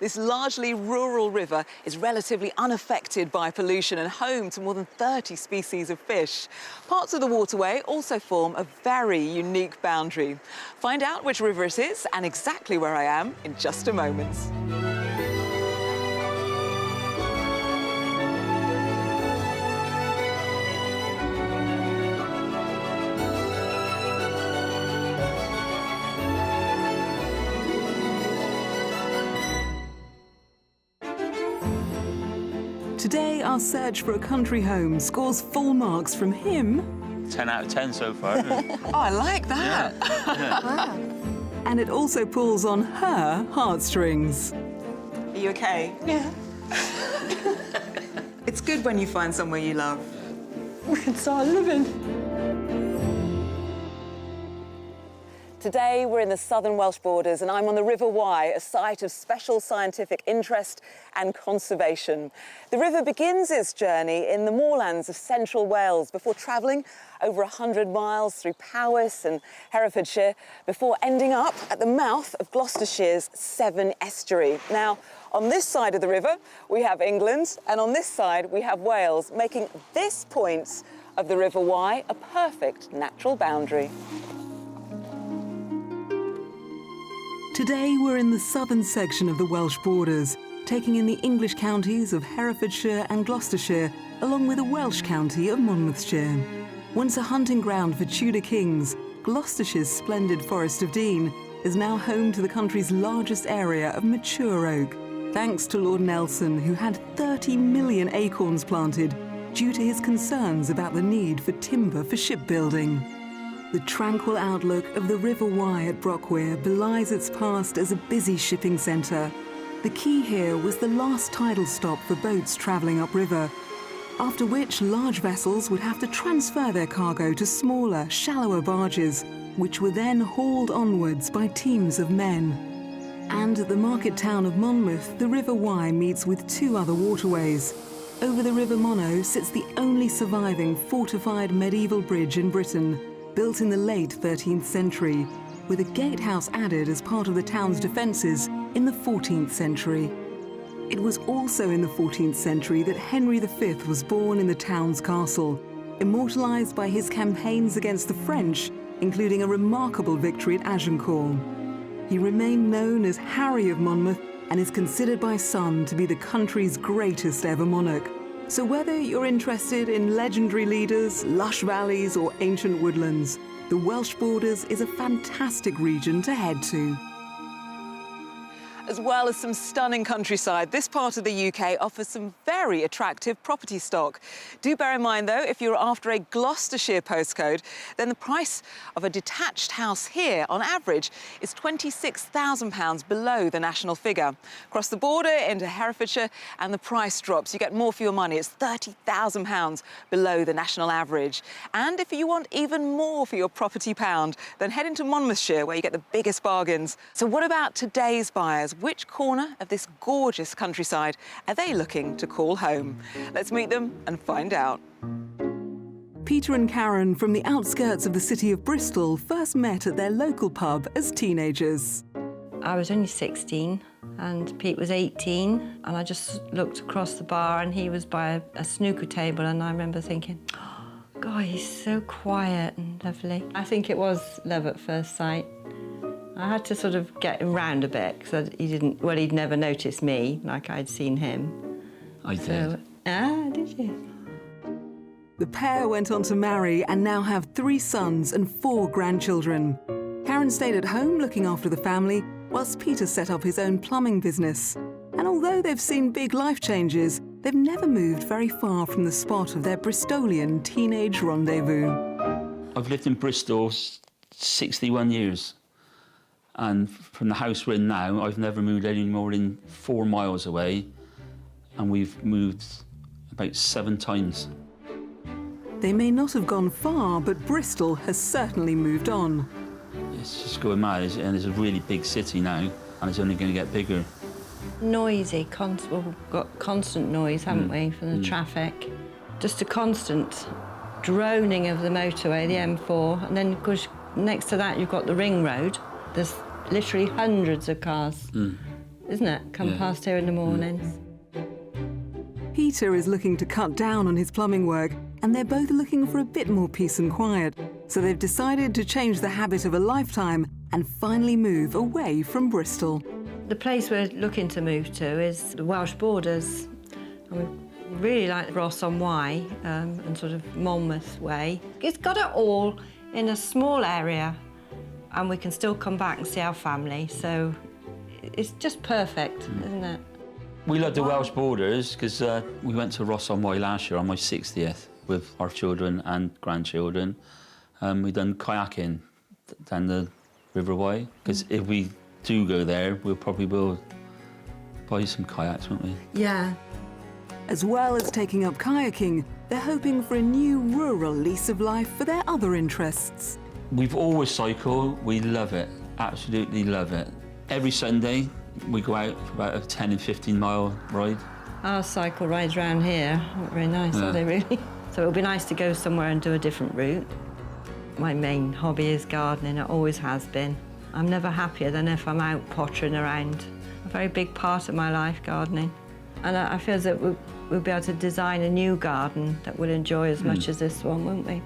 This largely rural river is relatively unaffected by pollution and home to more than 30 species of fish. Parts of the waterway also form a very unique boundary. Find out which river it is and exactly where I am in just a moment. Today, our search for a country home scores full marks from him. 10 out of 10 so far. Oh, I like that. Yeah. Wow. And it also pulls on her heartstrings. Are you okay? Yeah. It's good when you find somewhere you love. We can start living. Today, we're in the southern Welsh borders and I'm on the River Wye, a site of special scientific interest and conservation. The river begins its journey in the moorlands of central Wales before travelling over 100 miles through Powys and Herefordshire before ending up at the mouth of Gloucestershire's Severn Estuary. Now, on this side of the river, we have England, and on this side, we have Wales, making this point of the River Wye a perfect natural boundary. Today, we're in the southern section of the Welsh borders, taking in the English counties of Herefordshire and Gloucestershire, along with a Welsh county of Monmouthshire. Once a hunting ground for Tudor kings, Gloucestershire's splendid Forest of Dean is now home to the country's largest area of mature oak, thanks to Lord Nelson, who had 30 million acorns planted due to his concerns about the need for timber for shipbuilding. The tranquil outlook of the River Wye at Brockwere belies its past as a busy shipping centre. The key here was the last tidal stop for boats travelling upriver, after which large vessels would have to transfer their cargo to smaller, shallower barges, which were then hauled onwards by teams of men. And at the market town of Monmouth, the River Wye meets with two other waterways. Over the River Monnow sits the only surviving fortified medieval bridge in Britain, built in the late 13th century, with a gatehouse added as part of the town's defences in the 14th century. It was also in the 14th century that Henry V was born in the town's castle, immortalised by his campaigns against the French, including a remarkable victory at Agincourt. He remained known as Harry of Monmouth and is considered by some to be the country's greatest ever monarch. So whether you're interested in legendary leaders, lush valleys or ancient woodlands, the Welsh borders is a fantastic region to head to. As well as some stunning countryside, this part of the UK offers some very attractive property stock. Do bear in mind, though, if you're after a Gloucestershire postcode, then the price of a detached house here, on average, is £26,000 below the national figure. Across the border into Herefordshire, and the price drops. You get more for your money. It's £30,000 below the national average. And if you want even more for your property pound, then head into Monmouthshire, where you get the biggest bargains. So what about today's buyers? Which corner of this gorgeous countryside are they looking to call home? Let's meet them and find out. Peter and Karen from the outskirts of the city of Bristol first met at their local pub as teenagers. I was only 16 and Pete was 18, and I just looked across the bar and he was by a snooker table, and I remember thinking, oh, God, he's so quiet and lovely. I think it was love at first sight. I had to sort of get him round a bit, because he'd never noticed me like I'd seen him. I did. Did you? The pair went on to marry and now have 3 sons and 4 grandchildren. Karen stayed at home looking after the family, whilst Peter set up his own plumbing business. And although they've seen big life changes, they've never moved very far from the spot of their Bristolian teenage rendezvous. I've lived in Bristol 61 years. And from the house we're in now, I've never moved any more than 4 miles away, and we've moved about 7 times. They may not have gone far, but Bristol has certainly moved on. It's just going mad, and it's a really big city now, and it's only going to get bigger. Noisy, we've got constant noise, haven't we, from the traffic. Just a constant droning of the motorway, the M4, and then, of course, next to that you've got the ring road. There's literally hundreds of cars isn't it? Come past here in the mornings. Peter is looking to cut down on his plumbing work, and they're both looking for a bit more peace and quiet. So they've decided to change the habit of a lifetime and finally move away from Bristol. The place we're looking to move to is the Welsh borders. And we really like Ross-on-Wye and sort of Monmouth way. It's got it all in a small area, and we can still come back and see our family. So it's just perfect, isn't it? We love the Welsh borders because we went to Ross-on-Wye last year on my 60th with our children and grandchildren. We've done kayaking down the River Wye, because if we do go there, we'll probably buy some kayaks, won't we? Yeah. As well as taking up kayaking, they're hoping for a new rural lease of life for their other interests. We've always cycled. We love it, absolutely love it. Every Sunday, we go out for about a 10 and 15 mile ride. Our cycle rides around here aren't very nice, are they really? So it'll be nice to go somewhere and do a different route. My main hobby is gardening, it always has been. I'm never happier than if I'm out pottering around. A very big part of my life, gardening. And I feel that we'll be able to design a new garden that we'll enjoy as much as this one, won't we?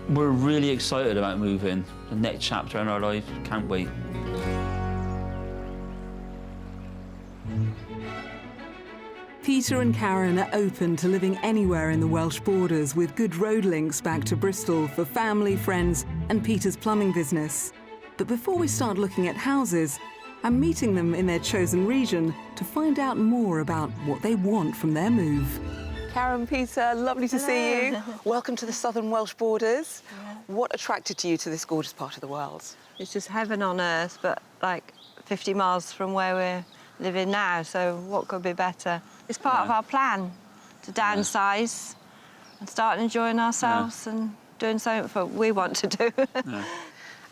We're really excited about moving. The next chapter in our life, can't wait. Peter and Karen are open to living anywhere in the Welsh borders with good road links back to Bristol for family, friends and Peter's plumbing business. But before we start looking at houses, I'm meeting them in their chosen region to find out more about what they want from their move. Karen, Peter, lovely to see you. Welcome to the southern Welsh borders. What attracted you to this gorgeous part of the world? It's just heaven on earth, but like 50 miles from where we're living now, so what could be better? It's part of our plan to downsize and start enjoying ourselves and doing something that we want to do.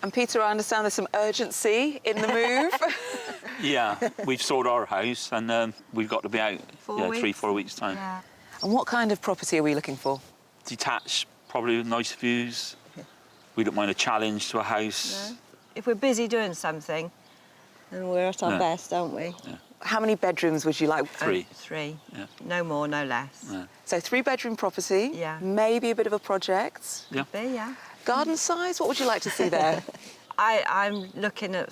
And Peter, I understand there's some urgency in the move. Yeah, we've sold our house and we've got to be out 3-4 weeks' time. Yeah. And what kind of property are we looking for? Detached, probably with nice views. We don't mind a challenge to a house. No. If we're busy doing something, then we're at our best, aren't we? Yeah. How many bedrooms would you like? 3. 3. Yeah. No more, no less. Yeah. So 3-bedroom property, maybe a bit of a project. Yeah. Yeah. Garden size, what would you like to see there? I'm looking at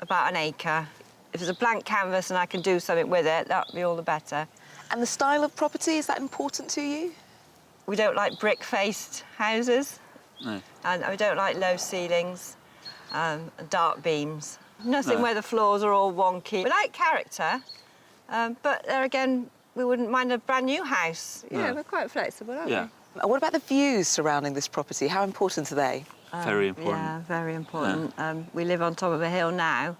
about an acre. If it's a blank canvas and I can do something with it, that would be all the better. And the style of property, is that important to you? We don't like brick-faced houses. No. And we don't like low ceilings, dark beams. Nothing where the floors are all wonky. We like character, but there again, we wouldn't mind a brand new house. Yeah, we're quite flexible, aren't we? And what about the views surrounding this property? How important are they? Very important. Yeah, very important. We live on top of a hill now,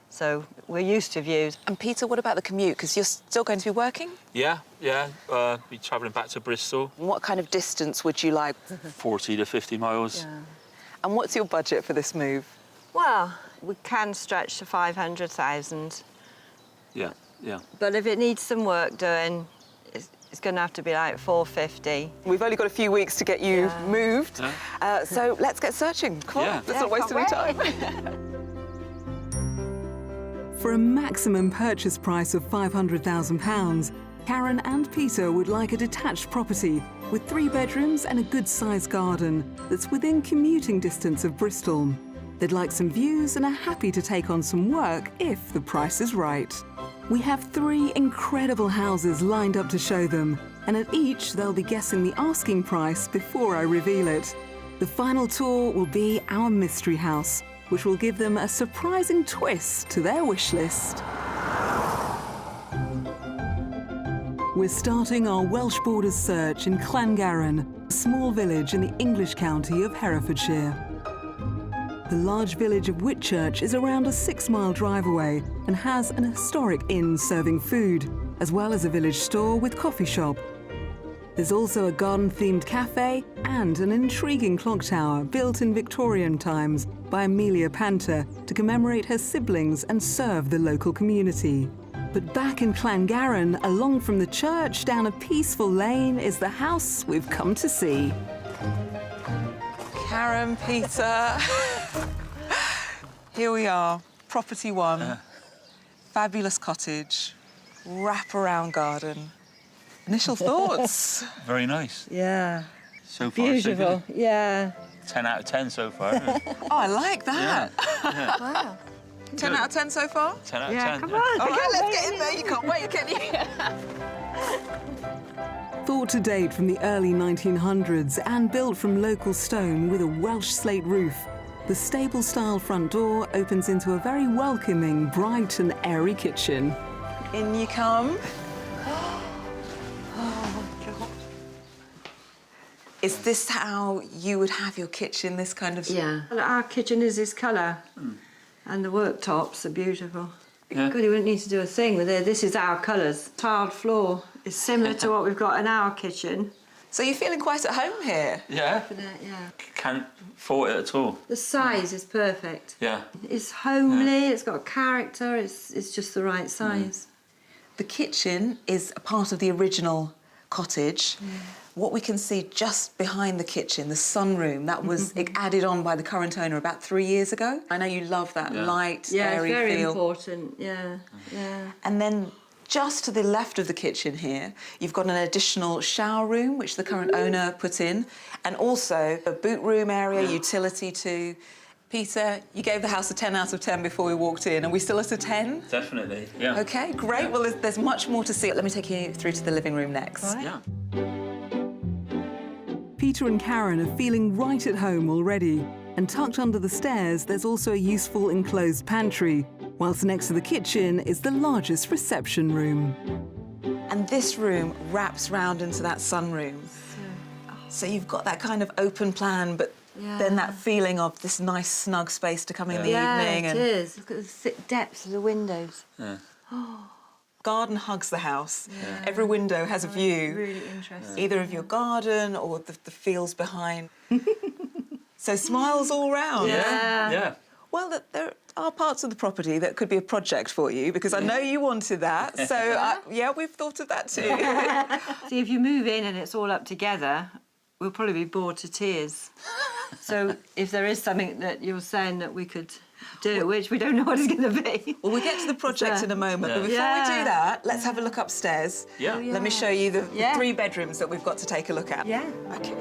so we're used to views. And Peter, what about the commute? Because you're still going to be working? Yeah. Be travelling back to Bristol. And what kind of distance would you like? 40 to 50 miles. Yeah. And what's your budget for this move? Well, we can stretch to 500,000. Yeah. But if it needs some work doing, it's going to have to be like 450. We've only got a few weeks to get you moved, so let's get searching. Come on, let's not waste any time. For a maximum purchase price of £500,000, Karen and Peter would like a detached property with 3 bedrooms and a good-sized garden that's within commuting distance of Bristol. They'd like some views and are happy to take on some work if the price is right. We have 3 incredible houses lined up to show them, and at each they'll be guessing the asking price before I reveal it. The final tour will be our mystery house, which will give them a surprising twist to their wish list. We're starting our Welsh borders search in Llangaran, a small village in the English county of Herefordshire. The large village of Whitchurch is around a 6-mile drive away and has an historic inn serving food, as well as a village store with coffee shop. There's also a garden-themed cafe and an intriguing clock tower built in Victorian times by Amelia Panter to commemorate her siblings and serve the local community. But back in Llangaran, along from the church down a peaceful lane, is the house we've come to see. Karen, Peter, here we are, property 1. fabulous cottage, wrap-around garden. Initial thoughts? Very nice. Yeah. So far, Beautiful. so good. Yeah. 10 out of 10 so far. Oh, I like that. Yeah. Wow. 10 out of 10 so far? 10 out of 10. Yeah, come on. All right, let's get in there. You can't wait, can you? Thought to date from the early 1900s and built from local stone with a Welsh slate roof, the stable-style front door opens into a very welcoming, bright and airy kitchen. In you come. Is this how you would have your kitchen, this kind of... Yeah. Our kitchen is this colour, and the worktops are beautiful. Yeah. God, you wouldn't need to do a thing with it. This is our colours. Tiled floor is similar to what we've got in our kitchen. So you're feeling quite at home here? Yeah. Yeah. Can't fault it at all. The size is perfect. Yeah. It's homely, it's got character, it's just the right size. The kitchen is a part of the original cottage. What we can see just behind the kitchen, the sunroom, that was added on by the current owner about 3 years ago. I know you love that light, Yeah, airy it's very feel. important, yeah. And then just to the left of the kitchen here, you've got an additional shower room, which the current owner put in, and also a boot room area, utility too. Peter, you gave the house a 10 out of 10 before we walked in. Are we still at a 10? Definitely, yeah. OK, great. Well, there's much more to see. Let me take you through to the living room next. Right. Yeah. Peter and Karen are feeling right at home already, and tucked under the stairs there's also a useful enclosed pantry, whilst next to the kitchen is the largest reception room. And this room wraps round into that sunroom. So you've got that kind of open plan, but then that feeling of this nice snug space to come in the evening. Yeah, it is. Look at the thick depths of the windows. Yeah. Garden hugs the house. Every window has a view. Really interesting. Either of your garden or the fields behind. So smiles all round. Yeah. Yeah. Well, there are parts of the property that could be a project for you, because I know you wanted that. So, yeah, we've thought of that too. See, if you move in and it's all up together, we'll probably be bored to tears. So if there is something that you're saying that we could do, which we don't know what it's going to be. Well, we'll get to the project in a moment, but before we do that, let's have a look upstairs. Yeah. Let me show you the 3 bedrooms that we've got to take a look at. Yeah. OK.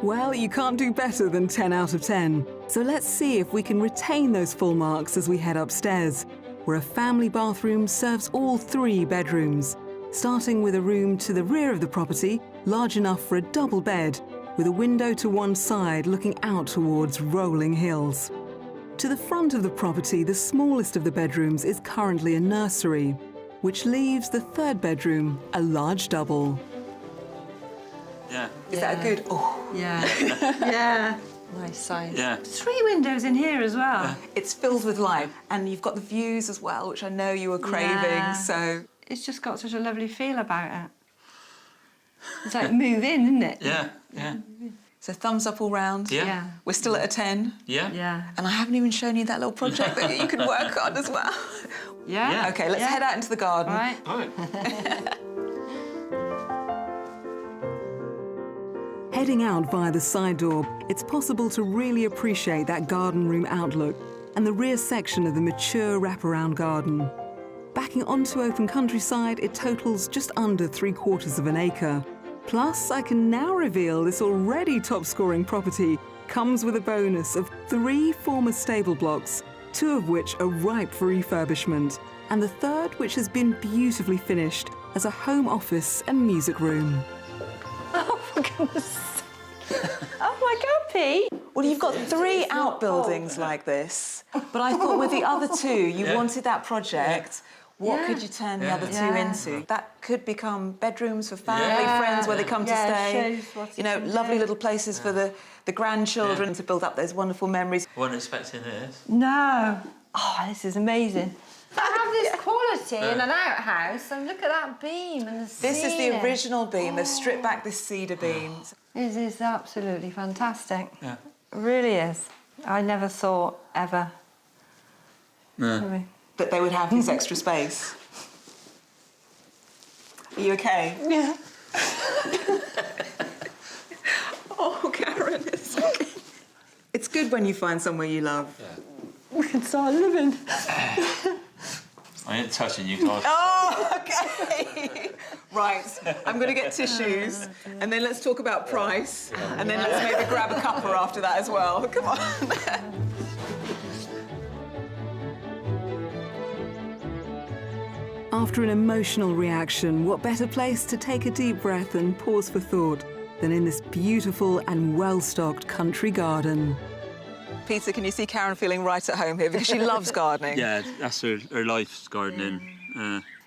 Well, you can't do better than 10 out of 10. So let's see if we can retain those full marks as we head upstairs, where a family bathroom serves all 3 bedrooms, starting with a room to the rear of the property, large enough for a double bed, with a window to one side looking out towards rolling hills. To the front of the property, the smallest of the bedrooms is currently a nursery, which leaves the 3rd bedroom a large double. Yeah. Is that a good... Oh, Yeah. Yeah. Nice size. Yeah. 3 windows in here as well. it's filled with life. And you've got the views as well, which I know you were craving, Yeah. so... It's just got such a lovely feel about it. It's like move in, isn't it? Yeah. Yeah. So thumbs up all round. Yeah. Yeah. We're still at a 10. Yeah. Yeah. And I haven't even shown you that little project that you can work on as well. Yeah. Yeah. OK, let's head out into the garden. All right. All right. Heading out via the side door, it's possible to really appreciate that garden room outlook and the rear section of the mature wraparound garden. Backing onto open countryside, it totals just under 3/4 of an acre. Plus, I can now reveal this already top-scoring property comes with a bonus of 3 former stable blocks, 2 of which are ripe for refurbishment, and the 3rd which has been beautifully finished as a home office and music room. Oh, for goodness sake. Oh, my God, Pete. Well, you've got 3 outbuildings like this, but I thought with the other 2, you wanted that project. What could you turn the other 2 into? That could become bedrooms for family, friends, where they come to stay. shows what You know, it's lovely into. little places for the grandchildren to build up those wonderful memories. Wasn't expecting this. No. Oh, this is amazing. I have this quality in an outhouse, and look at that beam and the This is the ceiling. original beam. They've stripped back this cedar beam. This is absolutely fantastic. Yeah. It really is. I never thought ever. No. That they would have this extra space. Are you okay? Yeah. Oh, Karen, it's okay. It's good when you find somewhere you love. We can start living. I ain't touching you, guys. Oh, okay. Right, I'm going to get tissues, and then let's talk about price, and then let's maybe grab a cuppa after that as well. Come on. After an emotional reaction, what better place to take a deep breath and pause for thought than in this beautiful and well-stocked country garden? Peter, can you see Karen feeling right at home here because she loves gardening? Yeah, that's her life's gardening.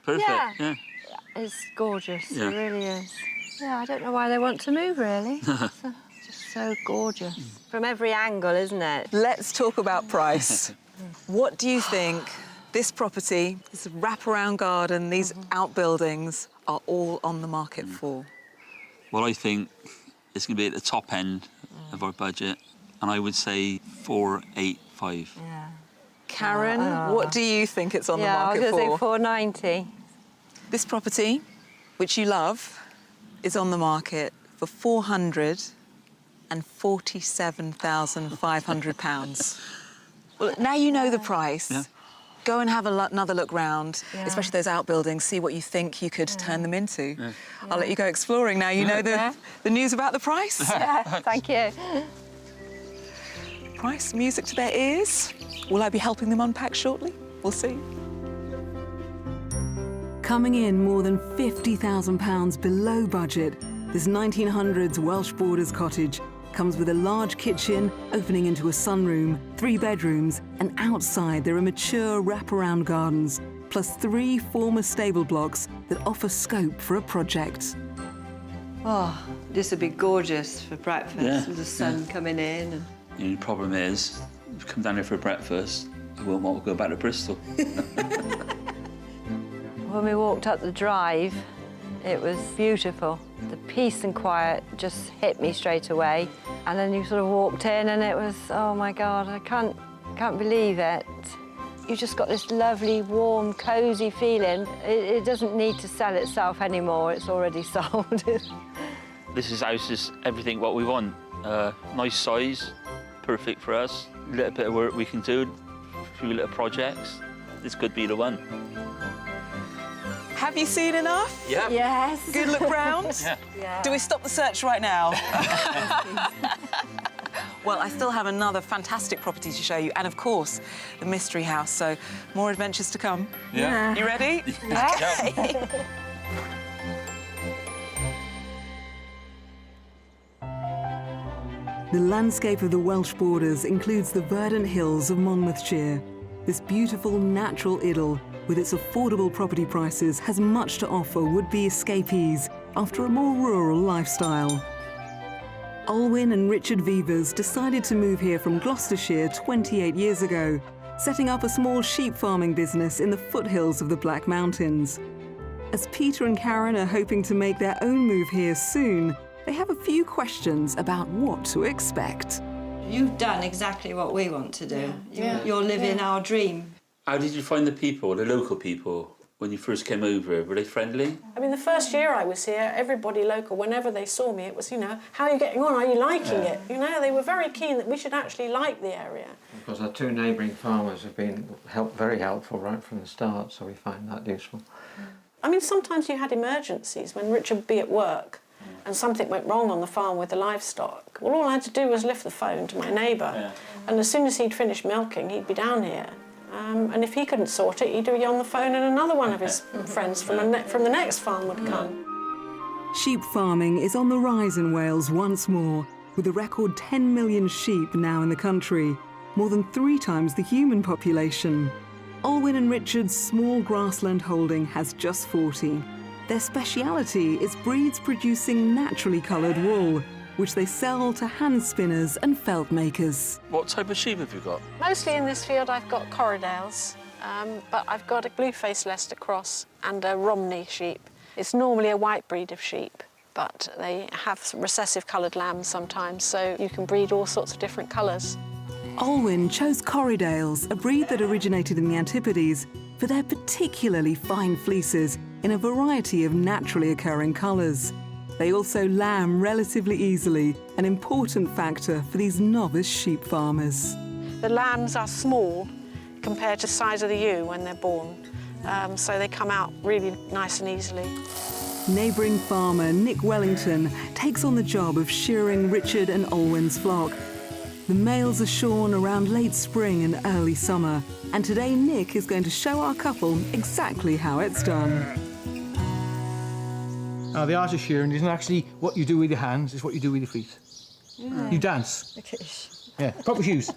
Perfect. Yeah. It's gorgeous. Yeah. It really is. Yeah, I don't know why they want to move, really. It's just so gorgeous. From every angle, isn't it? Let's talk about price. What do you think this property, this wraparound garden, these outbuildings are all on the market for? Well, I think it's going to be at the top end of our budget, and I would say 485. Yeah. Karen, what do you think it's on the Yeah, I market was going to say for? 490. This property, which you love, is on the market for £447,500. Well, now you know the price. Yeah. Go and have another look round, Yeah. especially those outbuildings, see what you think you could turn them into. Yeah. I'll let you go exploring now. You know the news about the price. Yeah, thank you. Price, music to their ears. Will I be helping them unpack shortly? We'll see. Coming in more than £50,000 below budget, this 1900s Welsh Borders cottage comes with a large kitchen opening into a sunroom, 3 bedrooms, and outside there are mature wraparound gardens, plus 3 former stable blocks that offer scope for a project. Oh, this would be gorgeous for breakfast Yeah, with the sun coming in. And... The only problem is, if you come down here for breakfast, I won't want to go back to Bristol. When we walked up the drive, it was beautiful. The peace and quiet just hit me straight away. And then you sort of walked in and it was, oh my God, I can't believe it. You just got this lovely, warm, cosy feeling. It doesn't need to sell itself anymore, it's already sold. This house is everything what we want. Nice size, perfect for us. A little bit of work we can do, a few little projects. This could be the one. Have you seen enough? Yeah. Yes. Good look round? Yeah. Do we stop the search right now? Well, I still have another fantastic property to show you, and of course, the mystery house, so more adventures to come. Yeah. You ready? Yeah. Okay. The landscape of the Welsh Borders includes the verdant hills of Monmouthshire. This beautiful natural idyll, with its affordable property prices, has much to offer would-be escapees after a more rural lifestyle. Olwyn and Richard Vevers decided to move here from Gloucestershire 28 years ago, setting up a small sheep farming business in the foothills of the Black Mountains. As Peter and Karen are hoping to make their own move here soon, they have a few questions about what to expect. You've done exactly what we want to do. You're living our dream. How did you find the people, the local people, when you first came over? Were they friendly? I mean, the first year I was here, everybody local, whenever they saw me, it was, you know, how are you getting on? Are you liking it? You know, they were very keen that we should actually like the area. Because our 2 neighbouring farmers have been very helpful right from the start, so we find that useful. I mean, sometimes you had emergencies when Richard would be at work and something went wrong on the farm with the livestock. Well, all I had to do was lift the phone to my neighbour, and as soon as he'd finished milking, he'd be down here. And if he couldn't sort it, he'd be on the phone and another one of his friends from the next farm would come. Sheep farming is on the rise in Wales once more, with a record 10 million sheep now in the country, more than 3 times the human population. Olwyn and Richard's small grassland holding has just 40. Their speciality is breeds producing naturally coloured wool, which they sell to hand spinners and felt makers. What type of sheep have you got? Mostly in this field I've got Corriedales, but I've got a blue-faced Leicester cross and a Romney sheep. It's normally a white breed of sheep, but they have some recessive coloured lambs sometimes, so you can breed all sorts of different colours. Olwyn chose Corriedales, a breed that originated in the Antipodes, for their particularly fine fleeces in a variety of naturally occurring colours. They also lamb relatively easily, an important factor for these novice sheep farmers. The lambs are small compared to the size of the ewe when they're born, so they come out really nice and easily. Neighbouring farmer Nick Wellington takes on the job of shearing Richard and Olwen's flock. The males are shorn around late spring and early summer, and today Nick is going to show our couple exactly how it's done. Now, the art of shearing isn't actually what you do with your hands, it's what you do with your feet. You dance. Okay. Yeah, proper shoes.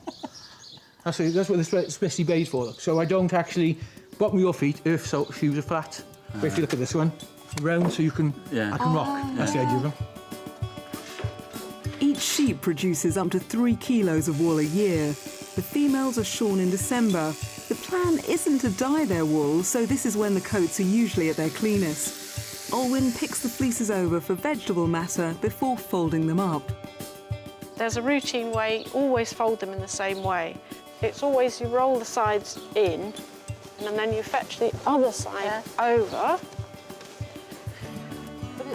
That's what they're especially made for. So I don't actually bottom your feet if shoes are flat. But if you look at this one, round so you can, I can rock. That's the idea of them. Each sheep produces up to 3 kilos of wool a year. The females are shorn in December. The plan isn't to dye their wool, so this is when the coats are usually at their cleanest. Olwen picks the fleeces over for vegetable matter before folding them up. There's a routine way, always fold them in the same way. It's always you roll the sides in, and then you fetch the other side over,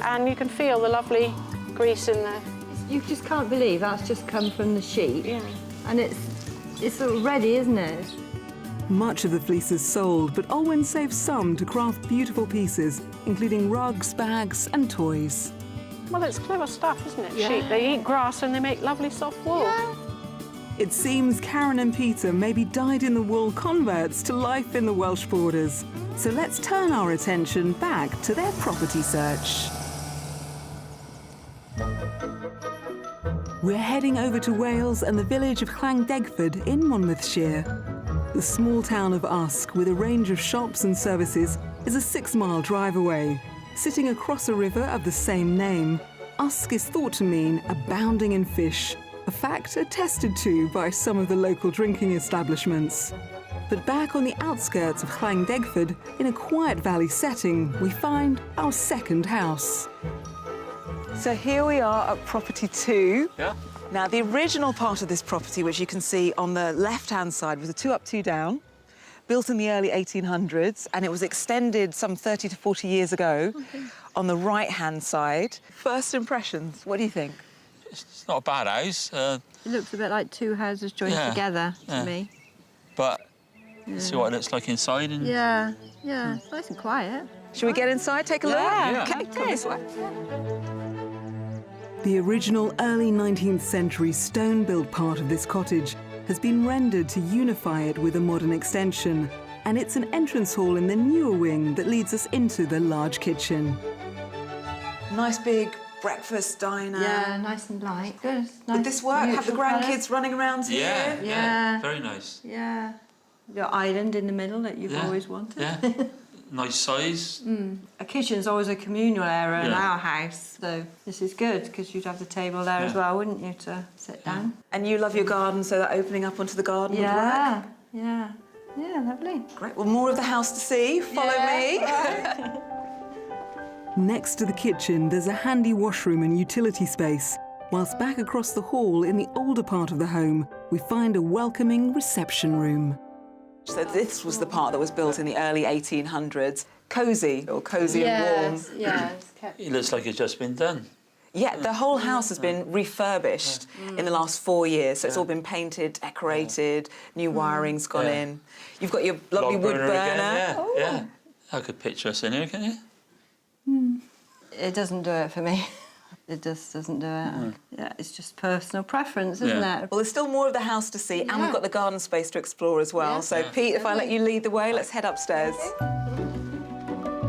and you can feel the lovely grease in there. You just can't believe that's just come from the sheep. Yeah. And it's sort of ready, isn't it? Much of the fleece is sold, but Olwen saves some to craft beautiful pieces, including rugs, bags and toys. Well, it's clever stuff, isn't it? Yeah. Sheep, they eat grass and they make lovely soft wool. Yeah. It seems Karen and Peter may be dyed-in-the-wool converts to life in the Welsh borders. So let's turn our attention back to their property search. We're heading over to Wales and the village of Llandegford in Monmouthshire. The small town of Usk, with a range of shops and services, is a 6-mile drive away. Sitting across a river of the same name, Usk is thought to mean abounding in fish, a fact attested to by some of the local drinking establishments. But back on the outskirts of Llandegford, in a quiet valley setting, we find our second house. So here we are at property 2. Yeah. Now, the original part of this property, which you can see on the left-hand side, was a 2 up, 2 down, built in the early 1800s, and it was extended some 30 to 40 years ago on the right-hand side. First impressions, what do you think? It's not a bad house, It looks a bit like 2 houses joined together to me. but see what it looks like inside. And Yeah, it's nice and quiet. Should we get inside, take a look? Yeah. OK, come this way. The original early 19th century stone-built part of this cottage has been rendered to unify it with a modern extension, and it's an entrance hall in the newer wing that leads us into the large kitchen. Nice big breakfast diner. Yeah, nice and light. Good. Nice, Would this work? Have the neutral grandkids colours. running around here? Yeah. very nice. Yeah. Your island in the middle that you've always wanted. Yeah, nice size. A kitchen's always a communal area in Yeah. our house, so this is good because you'd have the table there as well, wouldn't you, to sit down? And you love your garden, so that opening up onto the garden would work? Yeah, lovely. Great. Well, more of the house to see. Follow me. Next to the kitchen, there's a handy washroom and utility space, whilst back across the hall in the older part of the home, we find a welcoming reception room. So this was the part that was built in the early 1800s. Cosy, or cosy and warm. Yeah, it's kept. It looks like it's just been done. Yeah, the whole house has been refurbished in the last 4 years. So it's all been painted, decorated, new wiring's gone in. You've got your lovely wood burner. Again, yeah. I could picture us in here, can you? It doesn't do it for me. It just doesn't do it. Yeah, it's just personal preference, isn't it? Well, there's still more of the house to see, and we've got the garden space to explore as well. So, Pete, if I let you lead the way, let's head upstairs.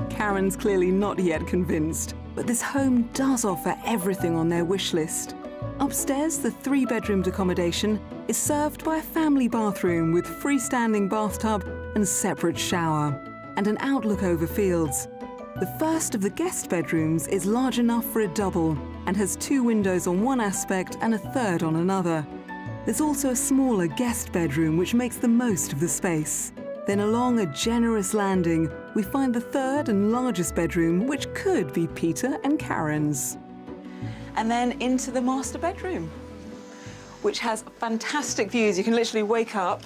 Karen's clearly not yet convinced, but this home does offer everything on their wish list. Upstairs, the 3-bedroomed accommodation is served by a family bathroom with freestanding bathtub and separate shower, and an outlook over fields. The first of the guest bedrooms is large enough for a double and has 2 windows on one aspect and a third on another. There's also a smaller guest bedroom which makes the most of the space. Then along a generous landing, we find the 3rd and largest bedroom, which could be Peter and Karen's. And then into the master bedroom, which has fantastic views. You can literally wake up,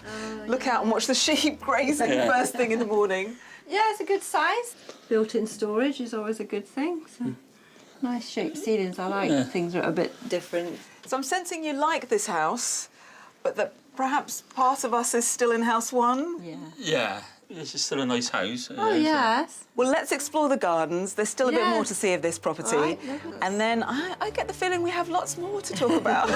look out and watch the sheep grazing first thing in the morning. Yeah, it's a good size. Built-in storage is always a good thing. So. Nice shaped ceilings. I like things that are a bit different. So I'm sensing you like this house, but that perhaps part of us is still in house one? Yeah. Yeah, this is still a nice house. Oh, yes. Well, let's explore the gardens. There's still a bit more to see of this property. Right. And then I get the feeling we have lots more to talk about.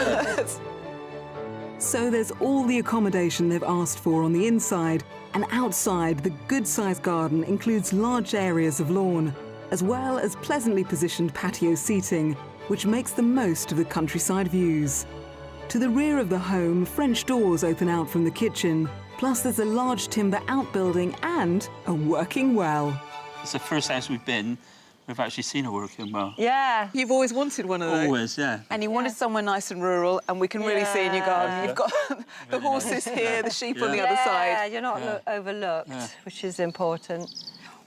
So there's all the accommodation they've asked for on the inside, and outside, the good-sized garden includes large areas of lawn, as well as pleasantly positioned patio seating, which makes the most of the countryside views. To the rear of the home, French doors open out from the kitchen, plus there's a large timber outbuilding and a working well. It's the first house we've been, we've actually seen a working well. Yeah. You've always wanted one of those. Always, yeah. And you wanted somewhere nice and rural, and we can really see in your garden. You've got the horses here, the sheep on the other Yeah, side. you're not overlooked, which is important.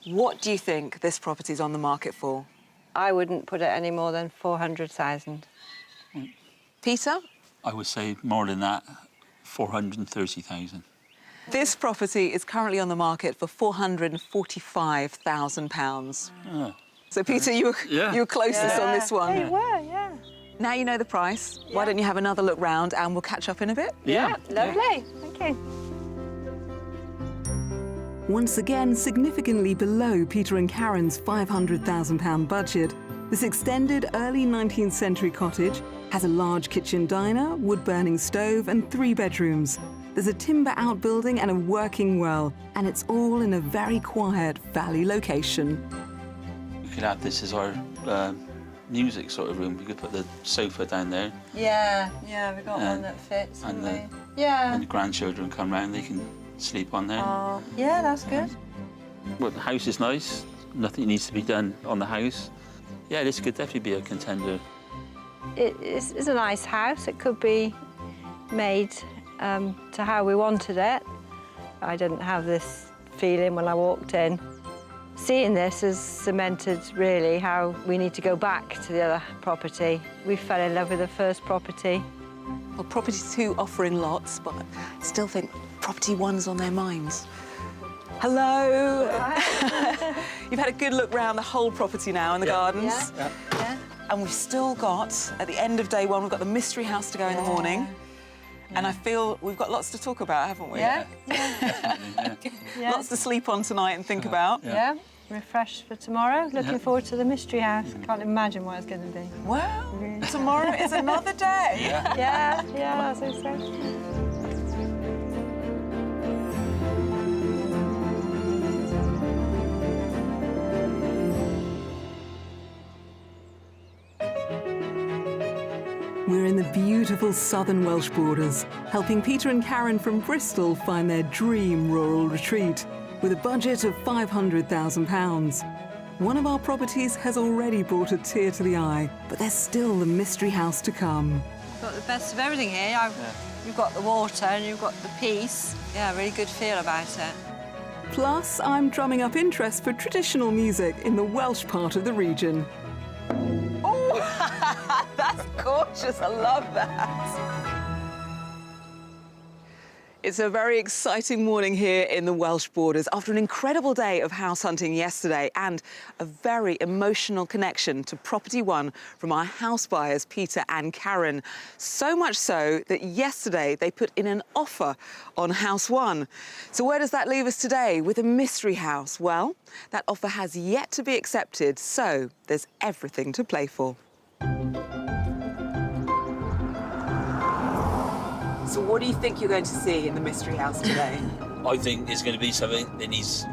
What do you think this property's on the market for? I wouldn't put it any more than 400,000. Peter? I would say more than that, 430,000. This property is currently on the market for £445,000. So, Peter, you were closest on this one. Yeah, you were, yeah. Now you know the price. Why don't you have another look round and we'll catch up in a bit? Yeah. Lovely. Thank you. Once again, significantly below Peter and Karen's £500,000 budget, this extended early 19th century cottage has a large kitchen diner, wood-burning stove and 3 bedrooms. There's a timber outbuilding and a working well, and it's all in a very quiet valley location. We could have this as our music sort of room. We could put the sofa down there. Yeah, we've got one that fits, and haven't we? Yeah. When the grandchildren come round, they can sleep on there. Oh, yeah, that's good. Well, the house is nice. Nothing needs to be done on the house. Yeah, this could definitely be a contender. It's a nice house. It could be made to how we wanted it. I didn't have this feeling when I walked in. Seeing this has cemented really how we need to go back to the other property. We fell in love with the first property. Well, property 2 offering lots, but I still think property 1's on their minds. Hello. You've had a good look round the whole property now in the gardens. Yeah. And we've still got, at the end of day 1, we've got the mystery house to go in the morning. And I feel we've got lots to talk about, haven't we? Yeah. Lots to sleep on tonight and think about. Yeah. Refreshed for tomorrow. Looking forward to the mystery house. Can't imagine what it's going to be. Well, tomorrow is another day. Yeah, I think so. We're in the beautiful southern Welsh borders, helping Peter and Karen from Bristol find their dream rural retreat with a budget of £500,000. One of our properties has already brought a tear to the eye, but there's still the mystery house to come. You've got the best of everything here. You've got the water and you've got the peace. Yeah, really good feel about it. Plus, I'm drumming up interest for traditional music in the Welsh part of the region. Oh, that's gorgeous. I love that. It's a very exciting morning here in the Welsh borders after an incredible day of house hunting yesterday and a very emotional connection to property 1 from our house buyers, Peter and Karen. So much so that yesterday they put in an offer on house 1. So where does that leave us today with a mystery house? Well, that offer has yet to be accepted, so there's everything to play for. So what do you think you're going to see in the mystery house today? I think it's going to be something that needs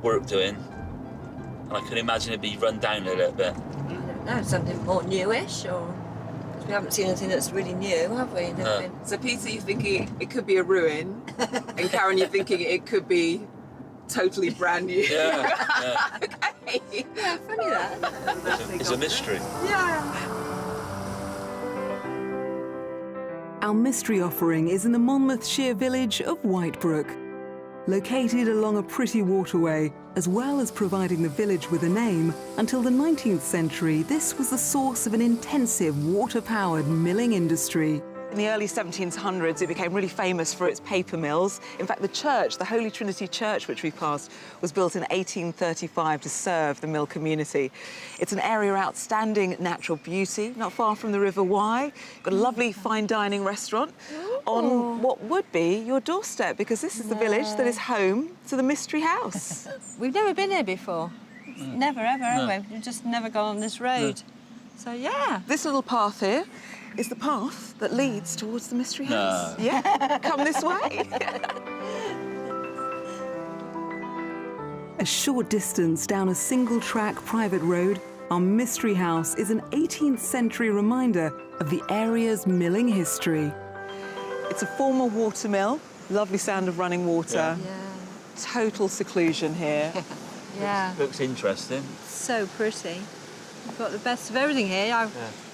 work doing. And I can imagine it be run down a little bit. No, something more newish, or because we haven't seen anything that's really new, have we? No. So Peter, you're thinking it could be a ruin, and Karen, you're thinking it could be totally brand new. Yeah. Okay. Yeah, funny that. It's a mystery. Yeah. Our mystery offering is in the Monmouthshire village of Whitebrook. Located along a pretty waterway, as well as providing the village with a name, until the 19th century, this was the source of an intensive water-powered milling industry. In the early 1700s, it became really famous for its paper mills. In fact, the church, the Holy Trinity Church, which we passed, was built in 1835 to serve the mill community. It's an area of outstanding natural beauty, not far from the River Wye. Got a lovely fine dining restaurant on what would be your doorstep, because this is the village that is home to the Mystery House. We've never been here before. Never, ever, have we? We've just never gone on this road. So, yeah. This little path here is the path that leads towards the Mystery House. Yeah, come this way. A short distance down a single-track private road, our Mystery House is an 18th century reminder of the area's milling history. It's a former water mill, lovely sound of running water. Yeah. Total seclusion here. Yeah. Looks interesting. So pretty. You've got the best of everything here.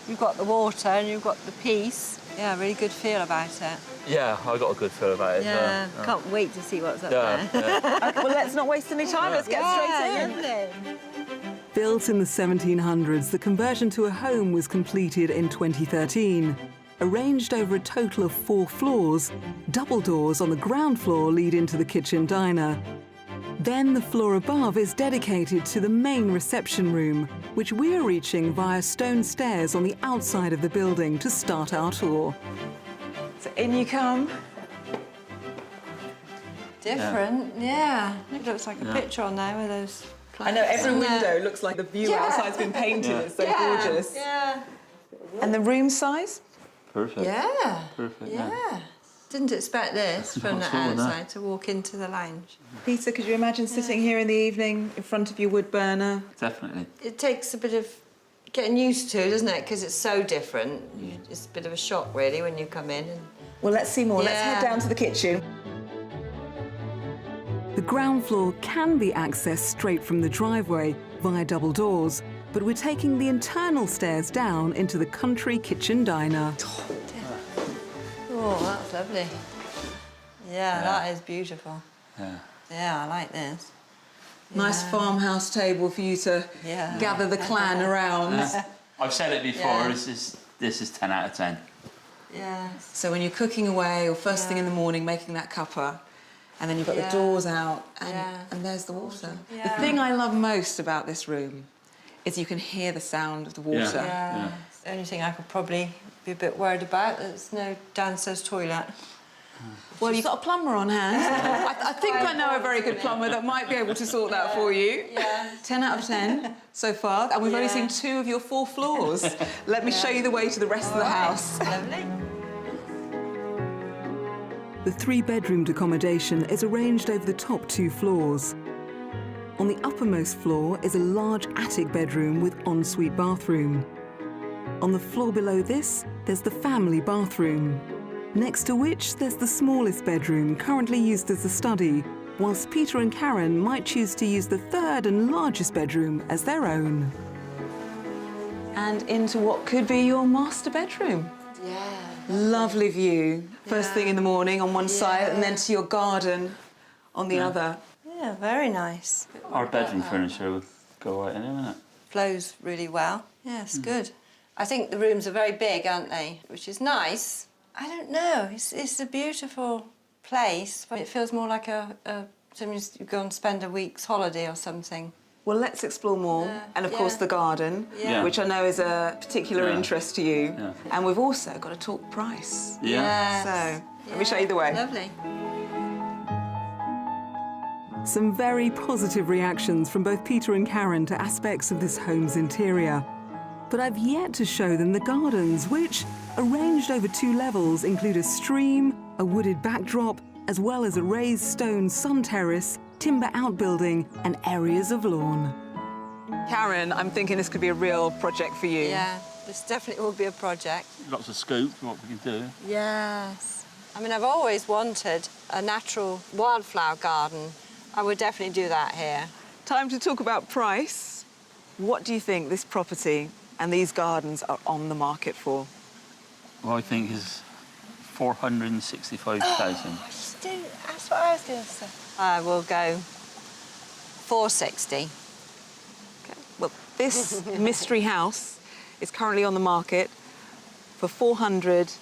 You've got the water and you've got the peace. Yeah, really good feel about it. Yeah, I got a good feel about it. Yeah, can't wait to see what's up there. Well, let's not waste any time. Let's get straight in. Lovely. Built in the 1700s, the conversion to a home was completed in 2013. Arranged over a total of 4 floors, double doors on the ground floor lead into the kitchen diner. Then the floor above is dedicated to the main reception room, which we're reaching via stone stairs on the outside of the building to start our tour. So in you come. Different, yeah. It looks like a picture on there with those I know, every window looks like the view outside's been painted. It's so gorgeous. Yeah. And the room size? Perfect. Yeah. Perfect, Yeah. Didn't expect this from the Not sure, no. outside to walk into the lounge. Peter, could you imagine sitting here in the evening in front of your wood burner? Definitely. It takes a bit of getting used to, doesn't it? Because it's so different. It's a bit of a shock, really, when you come in. And... Well, let's see more. Let's Yeah. head down to the kitchen. The ground floor can be accessed straight from the driveway via double doors, but we're taking the internal stairs down into the country kitchen diner. Oh, that's lovely. Yeah, that is beautiful. Yeah, I like this. Nice farmhouse table for you to gather the clan around. I've said it before, Yeah. this is 10 out of 10. Yeah. So when you're cooking away or first thing in the morning making that cuppa, and then you've got the doors out and there's the water. Yeah. The thing I love most about this room is you can hear the sound of the water. Yeah. The only thing I could probably be a bit worried about, there's no downstairs toilet. Well, you've got a plumber on hand. I think I know a very good plumber that might be able to sort that for you. Yeah. 10 out of 10 so far, and we've only seen 2 of your 4 floors. Let me show you the way to the rest of the house. Lovely. The 3-bedroomed accommodation is arranged over the top 2 floors. On the uppermost floor is a large attic bedroom with ensuite bathroom. On the floor below this, there's the family bathroom, next to which there's the smallest bedroom, currently used as a study, whilst Peter and Karen might choose to use the 3rd and largest bedroom as their own. And into what could be your master bedroom. Yeah. Lovely view, first thing in the morning on one side, and then to your garden on the other. Yeah, very nice. Our bedroom furniture would go right in there, wouldn't it? Flows really well. Yeah, it's good. I think the rooms are very big, aren't they? Which is nice. I don't know. It's a beautiful place, but it feels more like something you go and spend a week's holiday or something. Well, let's explore more. And of course, the garden, which I know is a particular interest to you. Yeah. And we've also got to talk price. Yeah. So, let me show you the way. Lovely. Some very positive reactions from both Peter and Karen to aspects of this home's interior. But I've yet to show them the gardens, which, arranged over 2 levels, include a stream, a wooded backdrop, as well as a raised stone sun terrace, timber outbuilding and areas of lawn. Karen, I'm thinking this could be a real project for you. Yeah, this definitely will be a project. Lots of scope for what we can do. Yes. I mean, I've always wanted a natural wildflower garden. I would definitely do that here. Time to talk about price. What do you think this property and these gardens are on the market for? Well, I think is 465,000. That's what I was going to say. I will go 460. Okay. Well, this mystery house is currently on the market for 480,000.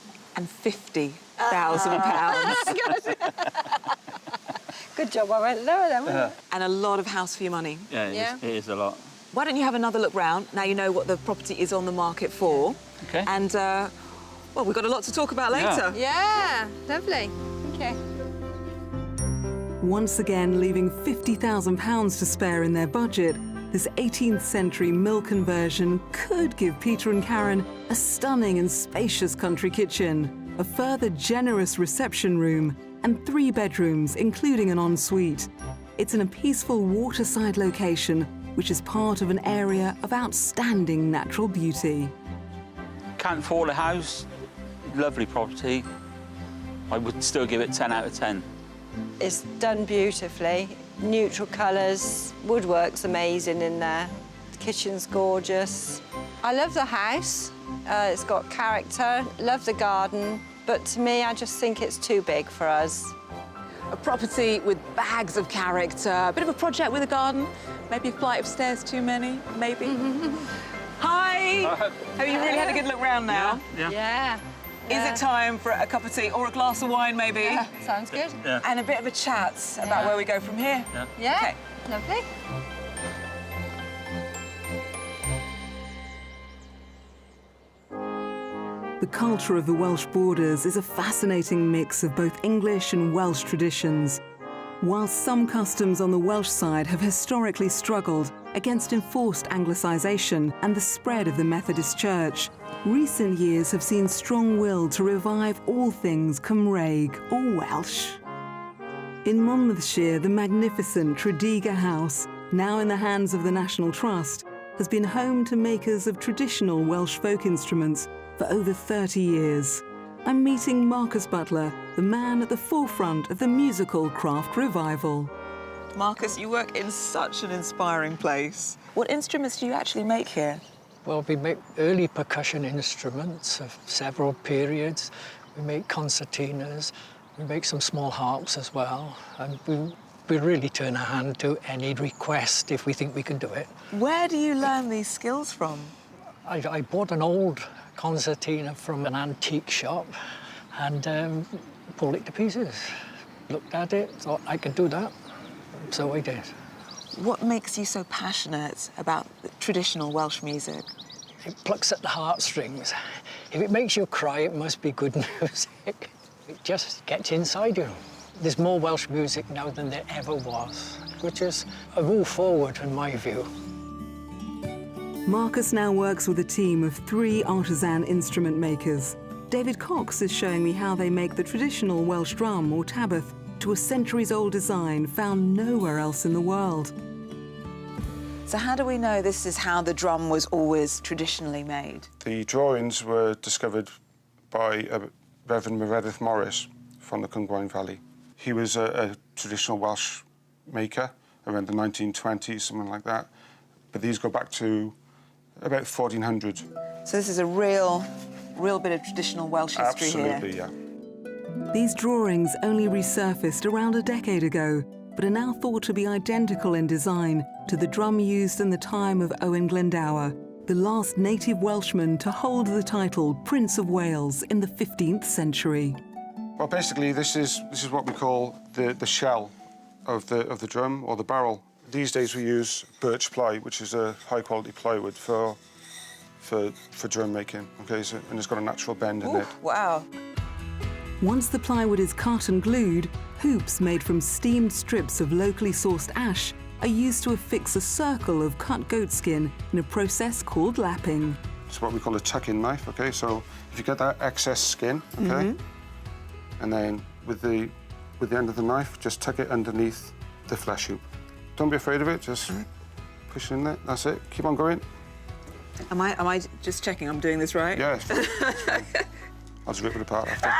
Good job, I went lower then. And a lot of house for your money. Yeah, it is a lot. Why don't you have another look round? Now you know what the property is on the market for. Okay. And, well, we've got a lot to talk about later. Yeah, lovely. Okay. Once again, leaving £50,000 to spare in their budget, this 18th century mill conversion could give Peter and Karen a stunning and spacious country kitchen, a further generous reception room, and 3 bedrooms, including an ensuite. It's in a peaceful waterside location, which is part of an area of outstanding natural beauty. Can't fault a house, lovely property. I would still give it 10 out of 10. It's done beautifully. Neutral colours, woodwork's amazing in there. The kitchen's gorgeous. I love the house. It's got character, love the garden, but to me, I just think it's too big for us. A property with bags of character, a bit of a project with a garden, maybe a flight of stairs too many, maybe. Hi! Have you really had a good look round now? Yeah. Is it time for a cup of tea or a glass of wine, maybe? Yeah, sounds good. Yeah. And a bit of a chat about where we go from here? Yeah, Okay. lovely. The culture of the Welsh borders is a fascinating mix of both English and Welsh traditions. While some customs on the Welsh side have historically struggled against enforced Anglicisation and the spread of the Methodist Church, recent years have seen strong will to revive all things Cymraeg or Welsh. In Monmouthshire, the magnificent Tredegar House, now in the hands of the National Trust, has been home to makers of traditional Welsh folk instruments for over 30 years. I'm meeting Marcus Butler, the man at the forefront of the musical craft revival. Marcus, you work in such an inspiring place. What instruments do you actually make here? Well, we make early percussion instruments of several periods. We make concertinas. We make some small harps as well. And we really turn our hand to any request if we think we can do it. Where do you learn these skills from? I bought an old concertina from an antique shop and pulled it to pieces. Looked at it, thought I could do that, so I did. What makes you so passionate about traditional Welsh music? It plucks at the heartstrings. If it makes you cry, it must be good music. It just gets inside you. There's more Welsh music now than there ever was, which is a move forward in my view. Marcus now works with a team of 3 artisan instrument makers. David Cox is showing me how they make the traditional Welsh drum or tabath to a centuries-old design found nowhere else in the world. So how do we know this is how the drum was always traditionally made? The drawings were discovered by Reverend Meredith Morris from the Cwngwaun Valley. He was a traditional Welsh maker around the 1920s, something like that. But these go back to about 1400. So this is a real bit of traditional Welsh history here. Absolutely, yeah. These drawings only resurfaced around a decade ago, but are now thought to be identical in design to the drum used in the time of Owen Glendower, the last native Welshman to hold the title Prince of Wales in the 15th century. Well, basically, this is what we call the shell of the drum or the barrel. These days we use birch ply, which is a high-quality plywood for drum making. Okay, so, and it's got a natural bend in it. Wow. Once the plywood is cut and glued, hoops made from steamed strips of locally sourced ash are used to affix a circle of cut goat skin in a process called lapping. It's what we call a tuck-in knife. Okay, so if you get that excess skin, okay, and then with the end of the knife, just tuck it underneath the flesh hoop. Don't be afraid of it, just push it in there, that's it. Keep on going. Am I just checking I'm doing this right? Yeah, it's fine. It's fine. I'll just rip it apart after.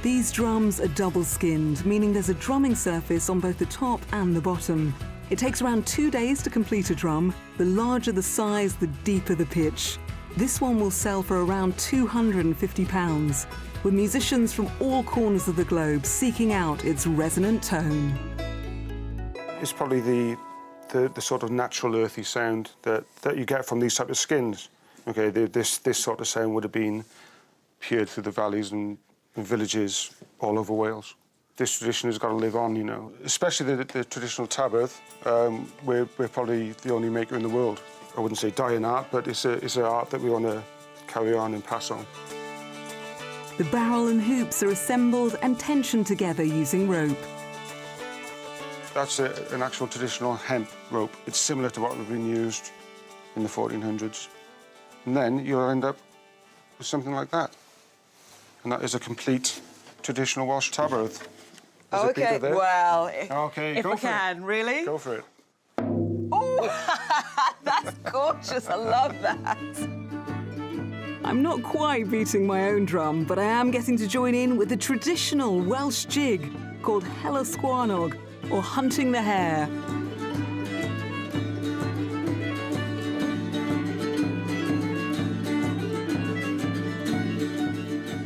These drums are double-skinned, meaning there's a drumming surface on both the top and the bottom. It takes around 2 days to complete a drum. The larger the size, the deeper the pitch. This one will sell for around £250, with musicians from all corners of the globe seeking out its resonant tone. It's probably the the sort of natural earthy sound that you get from these type of skins. Okay, this sort of sound would have been peered through the valleys and villages all over Wales. This tradition has got to live on, you know. Especially the traditional tabard. We're probably the only maker in the world. I wouldn't say dying art, but it's an art that we want to carry on and pass on. The barrel and hoops are assembled and tensioned together using rope. That's an actual traditional hemp rope. It's similar to what would have been used in the 1400s. And then you'll end up with something like that. And that is a complete traditional Welsh tabard. OK, well, okay, if I can, really? Go for it. Oh, that's gorgeous. I love that. I'm not quite beating my own drum, but I am getting to join in with the traditional Welsh jig called Hela Sgwarnog, or hunting the hare.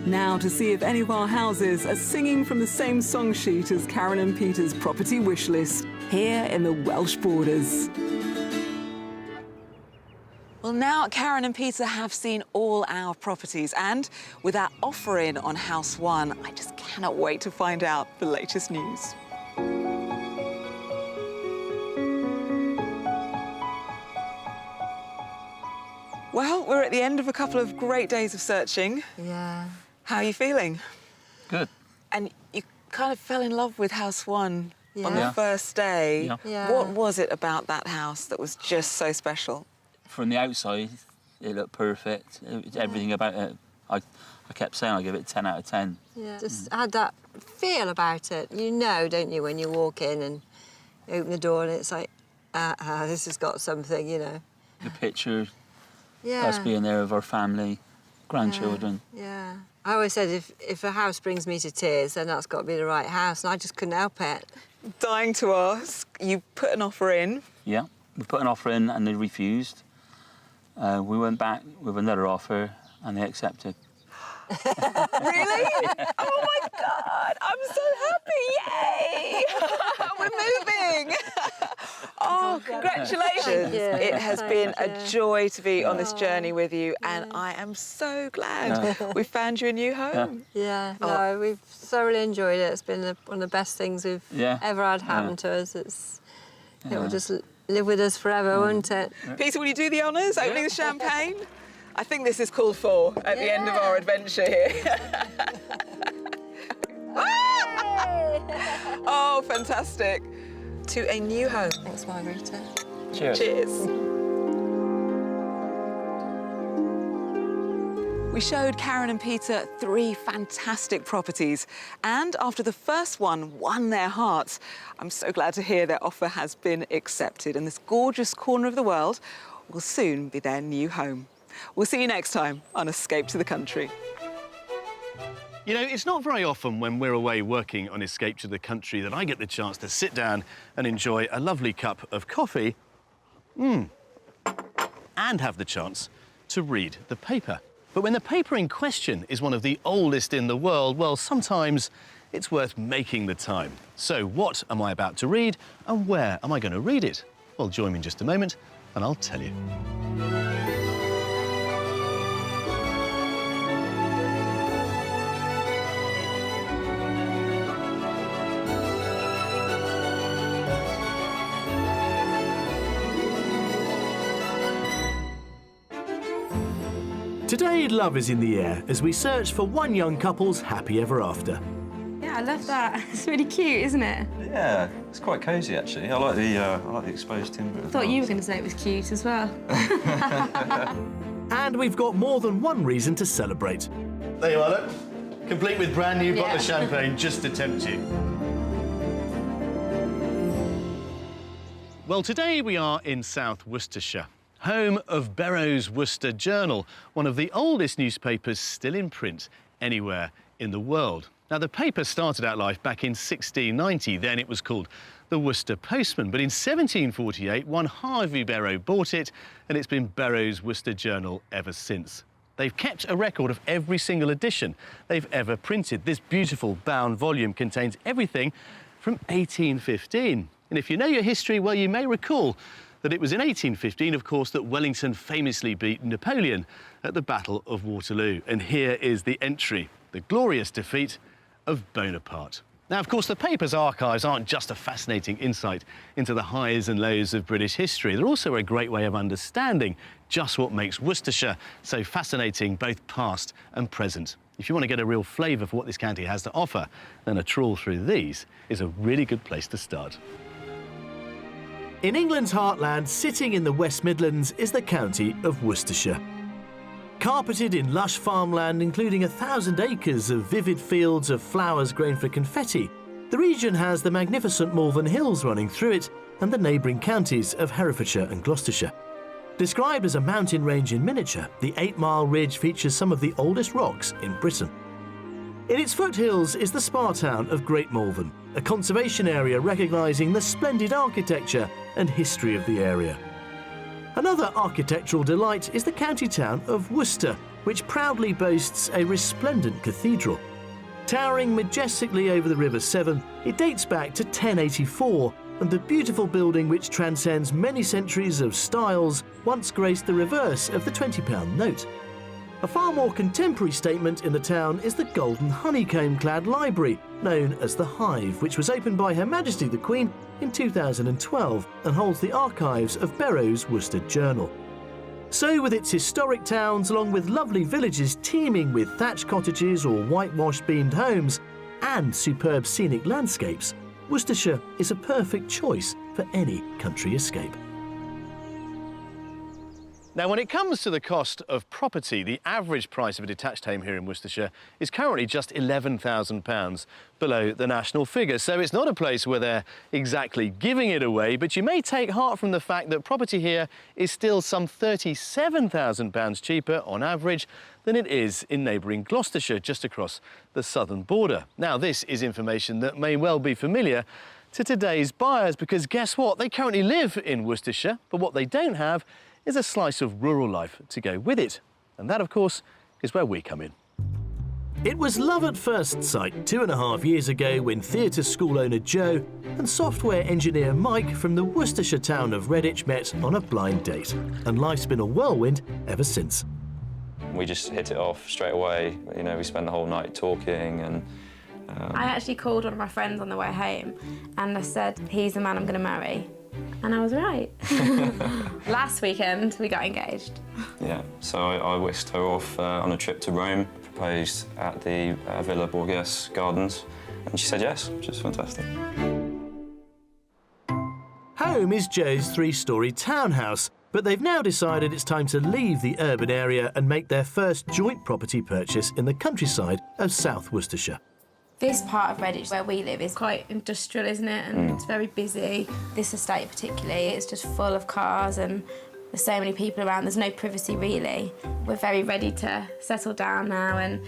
Now to see if any of our houses are singing from the same song sheet as Karen and Peter's property wish list, here in the Welsh Borders. Well, now Karen and Peter have seen all our properties, and with our offer in on House 1, I just cannot wait to find out the latest news. Well, we're at the end of a couple of great days of searching. Yeah. How are you feeling? Good. And you kind of fell in love with House 1 on the Yeah. first day. Yeah. Yeah. What was it about that house that was just so special? From the outside, it looked perfect. Everything about it, I kept saying I give it 10 out of 10. Yeah. Just had that feel about it. You know, don't you, when you walk in and open the door and it's like, this has got something, you know. The picture, Yeah. us being there of our family, grandchildren. Yeah. I always said if a house brings me to tears, then that's got to be the right house, and I just couldn't help it. Dying to ask, you put an offer in. Yeah, we put an offer in and they refused. We went back with another offer and they accepted. Really? Oh my God, I'm so happy, yay! We're moving! Oh, congratulations. Thank you. It has Thank been you. a joy to be on this journey with you, and I am so glad we found you a new home. Yeah, Oh. no, we've thoroughly enjoyed it. It's been one of the best things we've ever had happen to us. It will just live with us forever, won't it? Peter, will you do the honours, opening the champagne? I think this is called for at the end of our adventure here. Oh, fantastic. To a new home. Thanks, Margarita. Cheers. Cheers. We showed Karen and Peter 3 fantastic properties, and after the first one won their hearts, I'm so glad to hear their offer has been accepted, and this gorgeous corner of the world will soon be their new home. We'll see you next time on Escape to the Country. You know, it's not very often when we're away working on Escape to the Country that I get the chance to sit down and enjoy a lovely cup of coffee, and have the chance to read the paper. But when the paper in question is one of the oldest in the world, well, sometimes it's worth making the time. So what am I about to read, and where am I going to read it? Well, join me in just a moment and I'll tell you. Today, love is in the air as we search for one young couple's happy ever after. Yeah, I love that. It's really cute, isn't it? Yeah, it's quite cosy actually. I like the exposed timber. I thought you were going to say it was cute as well. And we've got more than one reason to celebrate. There you are, look. Complete with brand new bottle of champagne just to tempt you. Well, today we are in South Worcestershire, home of Barrow's Worcester Journal, one of the oldest newspapers still in print anywhere in the world. Now, the paper started out life back in 1690. Then it was called the Worcester Postman. But in 1748, one Harvey Barrow bought it, and it's been Barrow's Worcester Journal ever since. They've kept a record of every single edition they've ever printed. This beautiful bound volume contains everything from 1815. And if you know your history, well, you may recall that it was in 1815, of course, that Wellington famously beat Napoleon at the Battle of Waterloo. And here is the entry, the glorious defeat of Bonaparte. Now, of course, the paper's archives aren't just a fascinating insight into the highs and lows of British history. They're also a great way of understanding just what makes Worcestershire so fascinating, both past and present. If you want to get a real flavour for what this county has to offer, then a trawl through these is a really good place to start. In England's heartland, sitting in the West Midlands, is the county of Worcestershire. Carpeted in lush farmland, including 1,000 acres of vivid fields of flowers grown for confetti, the region has the magnificent Malvern Hills running through it and the neighbouring counties of Herefordshire and Gloucestershire. Described as a mountain range in miniature, the 8-mile ridge features some of the oldest rocks in Britain. In its foothills is the spa town of Great Malvern, a conservation area recognising the splendid architecture and history of the area. Another architectural delight is the county town of Worcester, which proudly boasts a resplendent cathedral. Towering majestically over the River Severn, it dates back to 1084, and the beautiful building which transcends many centuries of styles once graced the reverse of the £20 note. A far more contemporary statement in the town is the golden honeycomb-clad library, known as the Hive, which was opened by Her Majesty the Queen in 2012 and holds the archives of Barrow's Worcester Journal. So, with its historic towns, along with lovely villages teeming with thatched cottages or whitewashed beamed homes, and superb scenic landscapes, Worcestershire is a perfect choice for any country escape. Now, when it comes to the cost of property, the average price of a detached home here in Worcestershire is currently just £11,000 below the national figure. So it's not a place where they're exactly giving it away, but you may take heart from the fact that property here is still some £37,000 cheaper on average than it is in neighbouring Gloucestershire, just across the southern border. Now, this is information that may well be familiar to today's buyers, because guess what? They currently live in Worcestershire, but what they don't have is a slice of rural life to go with it. And that, of course, is where we come in. It was love at first sight 2.5 years ago when theatre school owner Joe and software engineer Mike from the Worcestershire town of Redditch met on a blind date. And life's been a whirlwind ever since. We just hit it off straight away. You know, we spent the whole night talking and... I actually called one of my friends on the way home and I said, he's the man I'm going to marry. And I was right. Last weekend, we got engaged. Yeah, so I whisked her off on a trip to Rome, proposed at the Villa Borghese Gardens, and she said yes, which is fantastic. Home is Joe's 3-storey townhouse, but they've now decided it's time to leave the urban area and make their first joint property purchase in the countryside of South Worcestershire. This part of Redditch where we live is quite industrial, isn't it? And it's very busy. This estate particularly, it's just full of cars and there's so many people around. There's no privacy really. We're very ready to settle down now and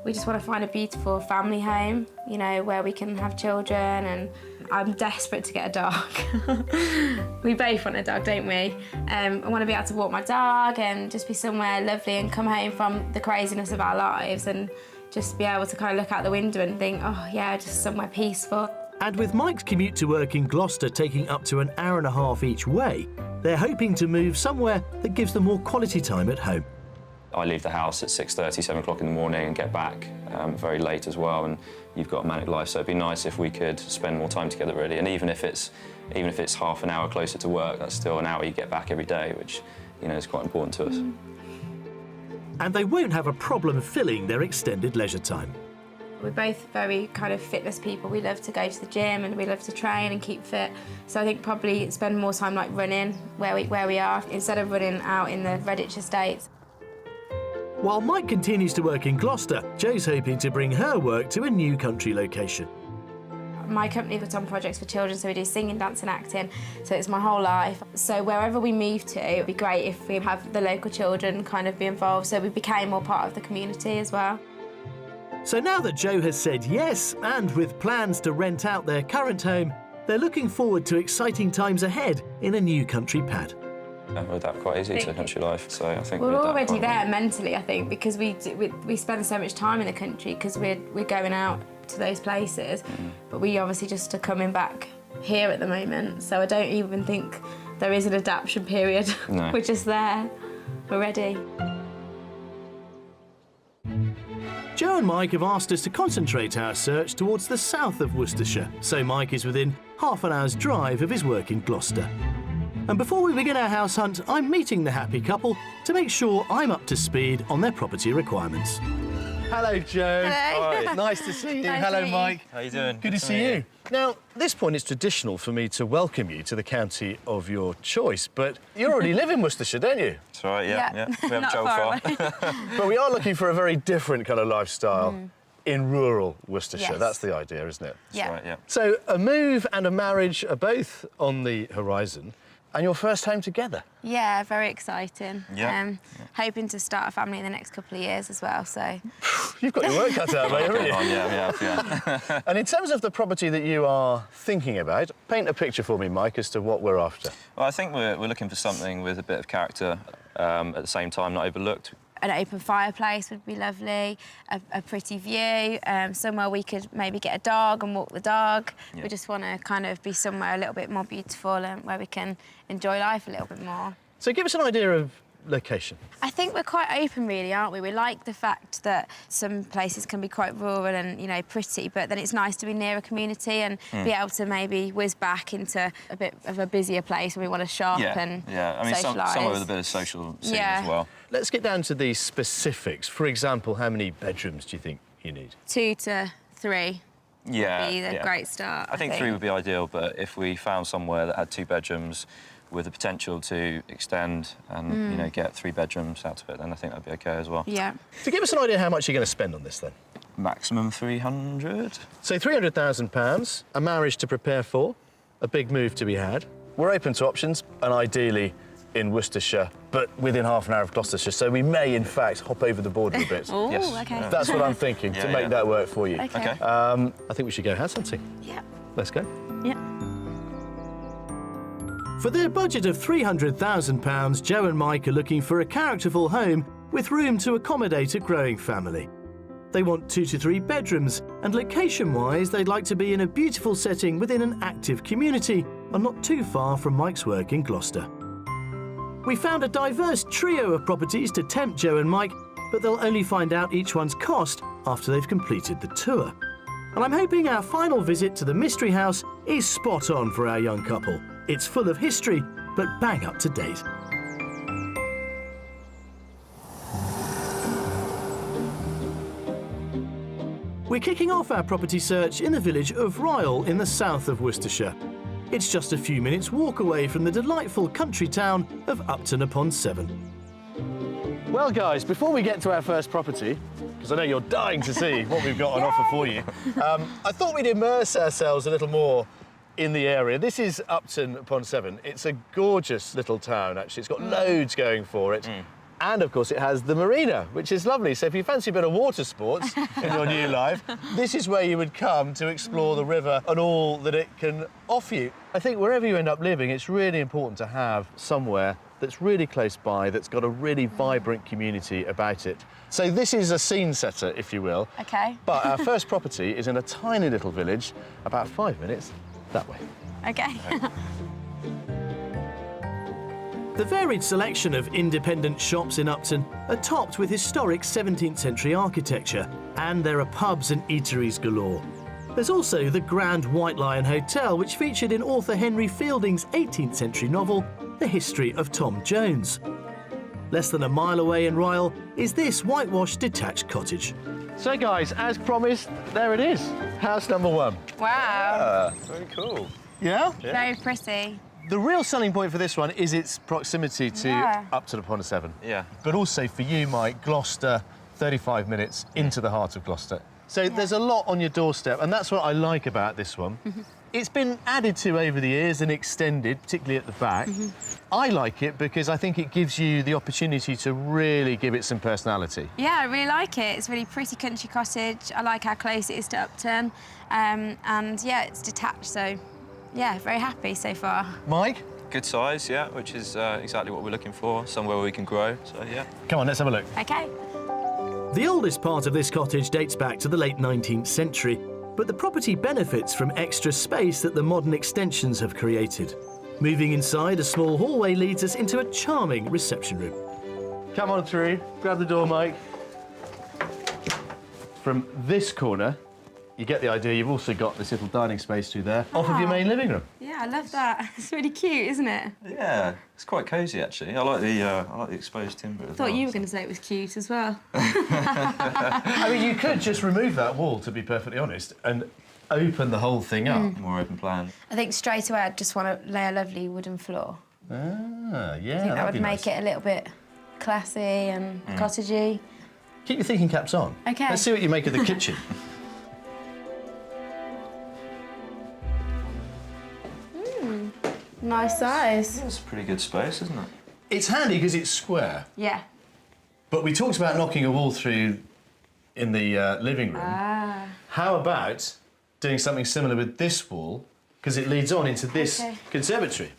we just want to find a beautiful family home, you know, where we can have children, and I'm desperate to get a dog. We both want a dog, don't we? I want to be able to walk my dog and just be somewhere lovely and come home from the craziness of our lives and just be able to kind of look out the window and think, oh yeah, just somewhere peaceful. And with Mike's commute to work in Gloucester taking up to an hour and a half each way, they're hoping to move somewhere that gives them more quality time at home. I leave the house at 6:30, 7 o'clock in the morning and get back very late as well, and you've got a manic life, so it'd be nice if we could spend more time together really, and even if it's half an hour closer to work, that's still an hour you get back every day, which, you know, is quite important to us. And they won't have a problem filling their extended leisure time. We're both very kind of fitness people. We love to go to the gym and we love to train and keep fit. So I think probably spend more time like running where we are instead of running out in the Redditch estates. While Mike continues to work in Gloucester, Jo's hoping to bring her work to a new country location. My company puts on projects for children, so we do singing, dance and acting, so it's my whole life. So wherever we move to, it'd be great if we have the local children kind of be involved, so we became more part of the community as well. So now that Jo has said yes, and with plans to rent out their current home, they're looking forward to exciting times ahead in a new country pad. We'll adapt quite easy to country life, so I think we're already there well. mentally, I think, because we spend so much time in the country because we're going out to those places, but we obviously just are coming back here at the moment, so I don't even think there is an adaptation period. No. We're just there. We're ready. Joe and Mike have asked us to concentrate our search towards the south of Worcestershire, so Mike is within half an hour's drive of his work in Gloucester. And before we begin our house hunt, I'm meeting the happy couple to make sure I'm up to speed on their property requirements. Hello, Joe. Hello. Hi. Nice to see you. Nice Hello, to meet you. Mike. How you doing? Good to see you. Now, at this point, it's traditional for me to welcome you to the county of your choice, but you already live in Worcestershire, don't you? That's right, yeah. We haven't Not travelled far far. But we are looking for a very different kind of lifestyle in rural Worcestershire. Yes. That's the idea, isn't it? Yeah. Right, yeah. So a move and a marriage are both on the horizon, and your first home together. Yeah, very exciting. Yeah. Hoping to start a family in the next couple of years as well, so... You've got your work cut out, mate, haven't you? Yeah. And in terms of the property that you are thinking about, paint a picture for me, Mike, as to what we're after. Well, I think we're looking for something with a bit of character, at the same time not overlooked. An open fireplace would be lovely, a pretty view, somewhere we could maybe get a dog and walk the dog. Yeah. We just want to kind of be somewhere a little bit more beautiful and where we can enjoy life a little bit more. So give us an idea of location. I think we're quite open, really, aren't we? We like the fact that some places can be quite rural and, you know, pretty, but then it's nice to be near a community and be able to maybe whiz back into a bit of a busier place where we want to shop and I mean, socialise. somewhere with a bit of social scene as well. Let's get down to the specifics. For example, how many bedrooms do you think you need? 2 to 3 Yeah, would be the great start, I think 3 would be ideal, but if we found somewhere that had 2 bedrooms with the potential to extend and you know, get 3 bedrooms out of it, then I think that'd be okay as well. Yeah. So give us an idea how much you're going to spend on this then. Maximum 300. So £300,000, a marriage to prepare for, a big move to be had. We're open to options, and ideally in Worcestershire, but within half an hour of Gloucestershire, so we may, in fact, hop over the border a bit. Oh, Yes. okay. That's what I'm thinking, to make that work for you. Okay. I think we should go house hunting. Yeah. Let's go. Yeah. For their budget of £300,000, Joe and Mike are looking for a characterful home with room to accommodate a growing family. They want 2 to 3 bedrooms, and location-wise, they'd like to be in a beautiful setting within an active community and not too far from Mike's work in Gloucester. We found a diverse trio of properties to tempt Joe and Mike, but they'll only find out each one's cost after they've completed the tour. And I'm hoping our final visit to the mystery house is spot on for our young couple. It's full of history, but bang up to date. We're kicking off our property search in the village of Ryle in the south of Worcestershire. It's just a few minutes walk away from the delightful country town of Upton-upon-Severn. Well, guys, before we get to our first property, because I know you're dying to see what we've got on offer for you, I thought we'd immerse ourselves a little more in the area. This is Upton-upon-Severn. It's a gorgeous little town, actually. It's got loads going for it. And, of course, it has the marina, which is lovely. So if you fancy a bit of water sports in your new life, this is where you would come to explore the river and all that it can offer you. I think wherever you end up living, it's really important to have somewhere that's really close by, that's got a really vibrant community about it. So this is a scene setter, if you will. Okay. But our first property is in a tiny little village, about 5 minutes that way. Okay. The varied selection of independent shops in Upton are topped with historic 17th century architecture, and there are pubs and eateries galore. There's also the Grand White Lion Hotel, which featured in author Henry Fielding's 18th century novel, The History of Tom Jones. Less than a mile away in Ryle is this whitewashed detached cottage. So guys, as promised, there it is, house number 1. Wow. Very cool. Yeah? Very pretty. The real selling point for this one is its proximity to Upton-upon-Severn. Yeah. But also for you, Mike, Gloucester, 35 minutes into the heart of Gloucester. So there's a lot on your doorstep, and that's what I like about this one. It's been added to over the years and extended, particularly at the back. I like it because I think it gives you the opportunity to really give it some personality. Yeah, I really like it. It's a really pretty country cottage. I like how close it is to Upton. And, yeah, it's detached, so, yeah, very happy so far. Mike? Good size, yeah, which is exactly what we're looking for, somewhere where we can grow, so yeah. Come on, let's have a look. Okay. The oldest part of this cottage dates back to the late 19th century, But the property benefits from extra space that the modern extensions have created. Moving inside, a small hallway leads us into a charming reception room. Come on through, grab the door, Mike. From this corner, you get the idea, you've also got this little dining space through there, off of your main living room. Yeah, I love that. It's really cute, isn't it? Yeah, it's quite cosy actually. I like the exposed timber. I thought you were going to say it was cute as well. I mean, you could just remove that wall, to be perfectly honest, and open the whole thing up. More open plan. I think straight away I'd just want to lay a lovely wooden floor. Ah, yeah, I think that would make nice. it a little bit classy and cottagey. Keep your thinking caps on. OK. Let's see what you make of the kitchen. Nice size. It's a pretty good space, isn't it? It's handy because it's square. Yeah. But we talked about knocking a wall through in the living room. Ah. How about doing something similar with this wall, because it leads on into this conservatory?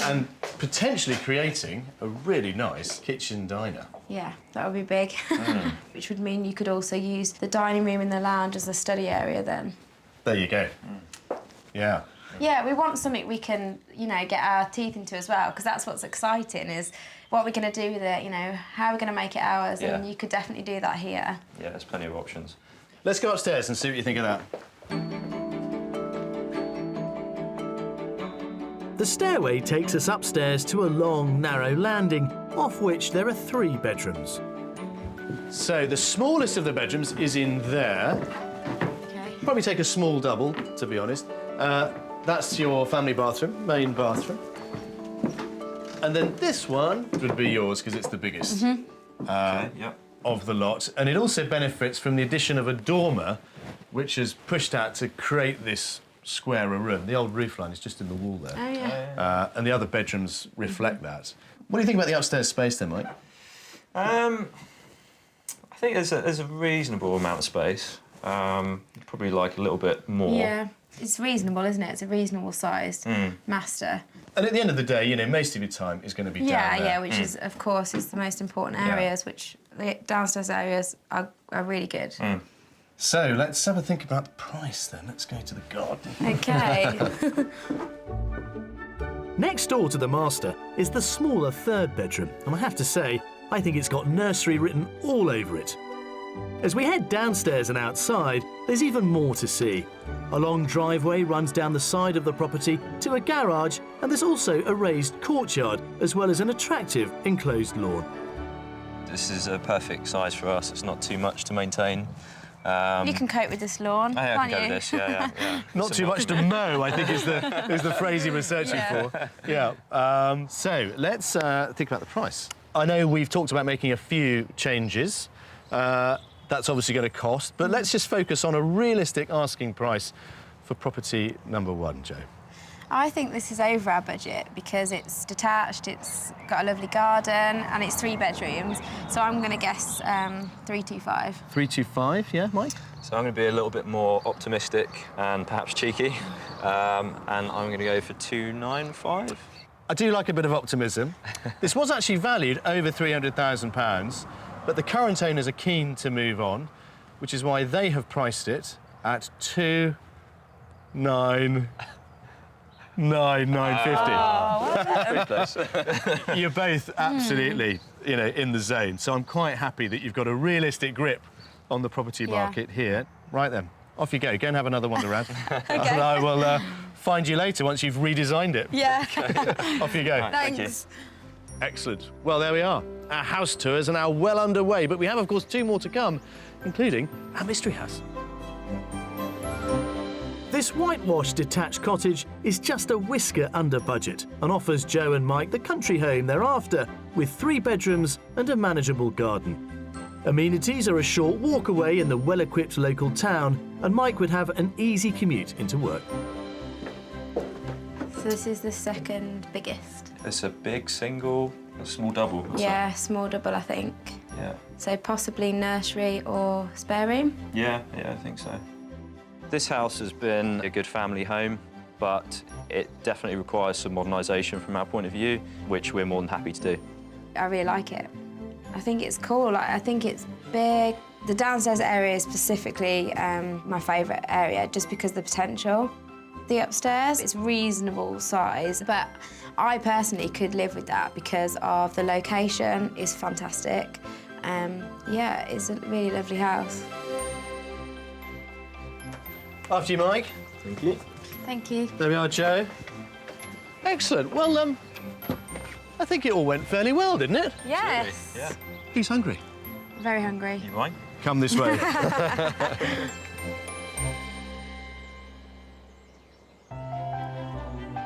And potentially creating a really nice kitchen diner. Yeah, that would be big. Which would mean you could also use the dining room and the lounge as a study area then. There you go. Yeah. Yeah, we want something we can, you know, get our teeth into as well, because that's what's exciting, is what we're going to do with it, you know, how we're going to make it ours, and you could definitely do that here. Yeah, there's plenty of options. Let's go upstairs and see what you think of that. The stairway takes us upstairs to a long, narrow landing, off which there are 3 bedrooms. So the smallest of the bedrooms is in there. Okay. Probably take a small double, to be honest. That's your family bathroom, main bathroom. And then this one would be yours, because it's the biggest of the lot. And it also benefits from the addition of a dormer, which is pushed out to create this squarer room. The old roofline is just in the wall there. Oh, yeah. And the other bedrooms reflect that. What do you think about the upstairs space then, Mike? I think there's a reasonable amount of space. Probably like a little bit more. Yeah, it's reasonable, isn't it? It's a reasonable sized master. And at the end of the day, you know, most of your time is going to be down there. Yeah, which is, of course, is the most important areas, which the downstairs areas are really good. So let's have a think about the price then. Let's go to the garden. OK. Next door to the master is the smaller 3rd bedroom, and I have to say, I think it's got nursery written all over it. As we head downstairs and outside, there's even more to see. A long driveway runs down the side of the property to a garage, and there's also a raised courtyard, as well as an attractive enclosed lawn. This is a perfect size for us. It's not too much to maintain. You can cope with this lawn, I can't can go you? with this, yeah. Not too much to mow, I think, is the phrase you were searching for. Yeah. So let's think about the price. I know we've talked about making a few changes. That's obviously going to cost, but let's just focus on a realistic asking price for property number 1, Jo. I think this is over our budget because it's detached, it's got a lovely garden, and it's 3 bedrooms. So I'm going to guess 325. 325, yeah, Mike? So I'm going to be a little bit more optimistic and perhaps cheeky, and I'm going to go for 295. I do like a bit of optimism. This was actually valued over £300,000, but the current owners are keen to move on, which is why they have priced it at 299,950. You're both absolutely, you know, in the zone. So I'm quite happy that you've got a realistic grip on the property market here. Right then, off you go. Go and have another wander around. And I will find you later once you've redesigned it. Yeah. Off you go. Thanks. Excellent. Well, there we are. Our house tours are now well underway, but we have, of course, 2 more to come, including our mystery house. This whitewashed detached cottage is just a whisker under budget and offers Jo and Mike the country home they're after, with 3 bedrooms and a manageable garden. Amenities are a short walk away in the well-equipped local town, and Mike would have an easy commute into work. So this is the 2nd biggest. It's a big single, a small double. Yeah, small double, I think. Yeah. So possibly nursery or spare room? Yeah, I think so. This house has been a good family home, but it definitely requires some modernisation from our point of view, which we're more than happy to do. I really like it. I think it's cool. Like, I think it's big, The downstairs area is specifically my favourite area, just because of the potential. The upstairs, it's reasonable size, but I personally could live with that because of the location is fantastic. Yeah, it's a really lovely house. After you, Mike. Thank you. Thank you. There we are, Joe. Excellent. Well, I think it all went fairly well, didn't it? Yes. Yeah. Who's hungry? Very hungry. You mind? Come this way.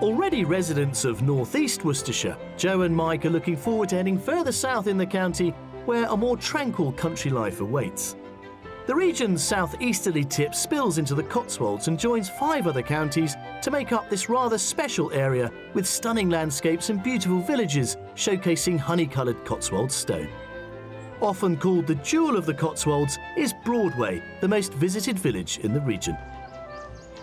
Already residents of northeast Worcestershire, Joe and Mike are looking forward to heading further south in the county where a more tranquil country life awaits. The region's southeasterly tip spills into the Cotswolds and joins 5 other counties to make up this rather special area with stunning landscapes and beautiful villages showcasing honey-coloured Cotswold stone. Often called the jewel of the Cotswolds is Broadway, the most visited village in the region.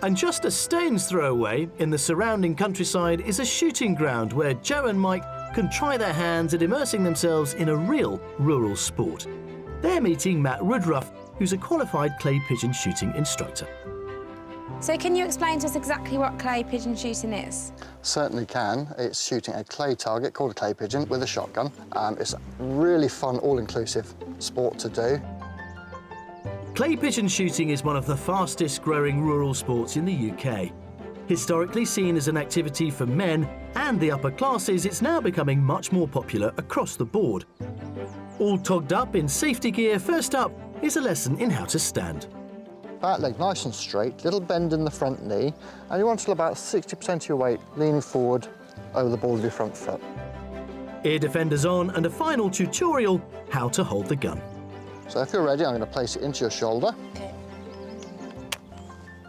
And just a stone's throw away, in the surrounding countryside, is a shooting ground where Joe and Mike can try their hands at immersing themselves in a real rural sport. They're meeting Matt Woodruff, who's a qualified clay pigeon shooting instructor. So can you explain to us exactly what clay pigeon shooting is? Certainly can. It's shooting a clay target called a clay pigeon with a shotgun. It's a really fun, all-inclusive sport to do. Clay pigeon shooting is one of the fastest growing rural sports in the UK. Historically seen as an activity for men and the upper classes, it's now becoming much more popular across the board. All togged up in safety gear, first up is a lesson in how to stand. Back leg nice and straight, little bend in the front knee, and you want to about 60% of your weight leaning forward over the ball of your front foot. Ear defenders on and a final tutorial, how to hold the gun. So if you're ready, I'm going to place it into your shoulder. Okay.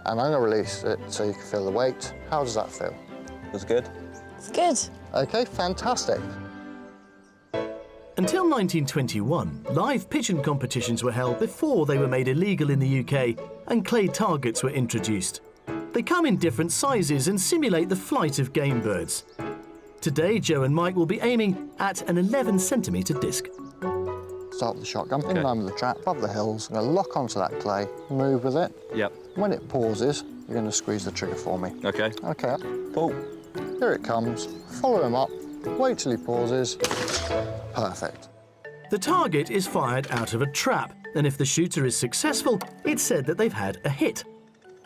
And I'm going to release it so you can feel the weight. How does that feel? That's good. It's good. OK, fantastic. Until 1921, live pigeon competitions were held before they were made illegal in the UK and clay targets were introduced. They come in different sizes and simulate the flight of game birds. Today, Joe and Mike will be aiming at an 11-centimetre disc. Start with the shotgun, in line with the trap, above the hills. I'm going to lock onto that clay, move with it. Yep. When it pauses, you're going to squeeze the trigger for me. OK. OK. Pull. Here it comes. Follow him up. Wait till he pauses. Perfect. The target is fired out of a trap, and if the shooter is successful, it's said that they've had a hit.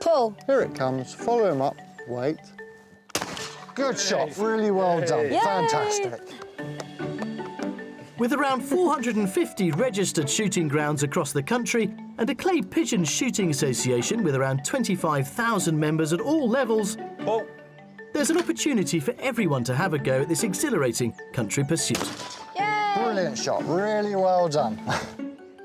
Pull. Here it comes. Follow him up. Wait. Good shot. Really well done. Yay. Fantastic. With around 450 registered shooting grounds across the country and a clay pigeon shooting association with around 25,000 members at all levels, there's an opportunity for everyone to have a go at this exhilarating country pursuit. Yay! Brilliant shot. Really well done.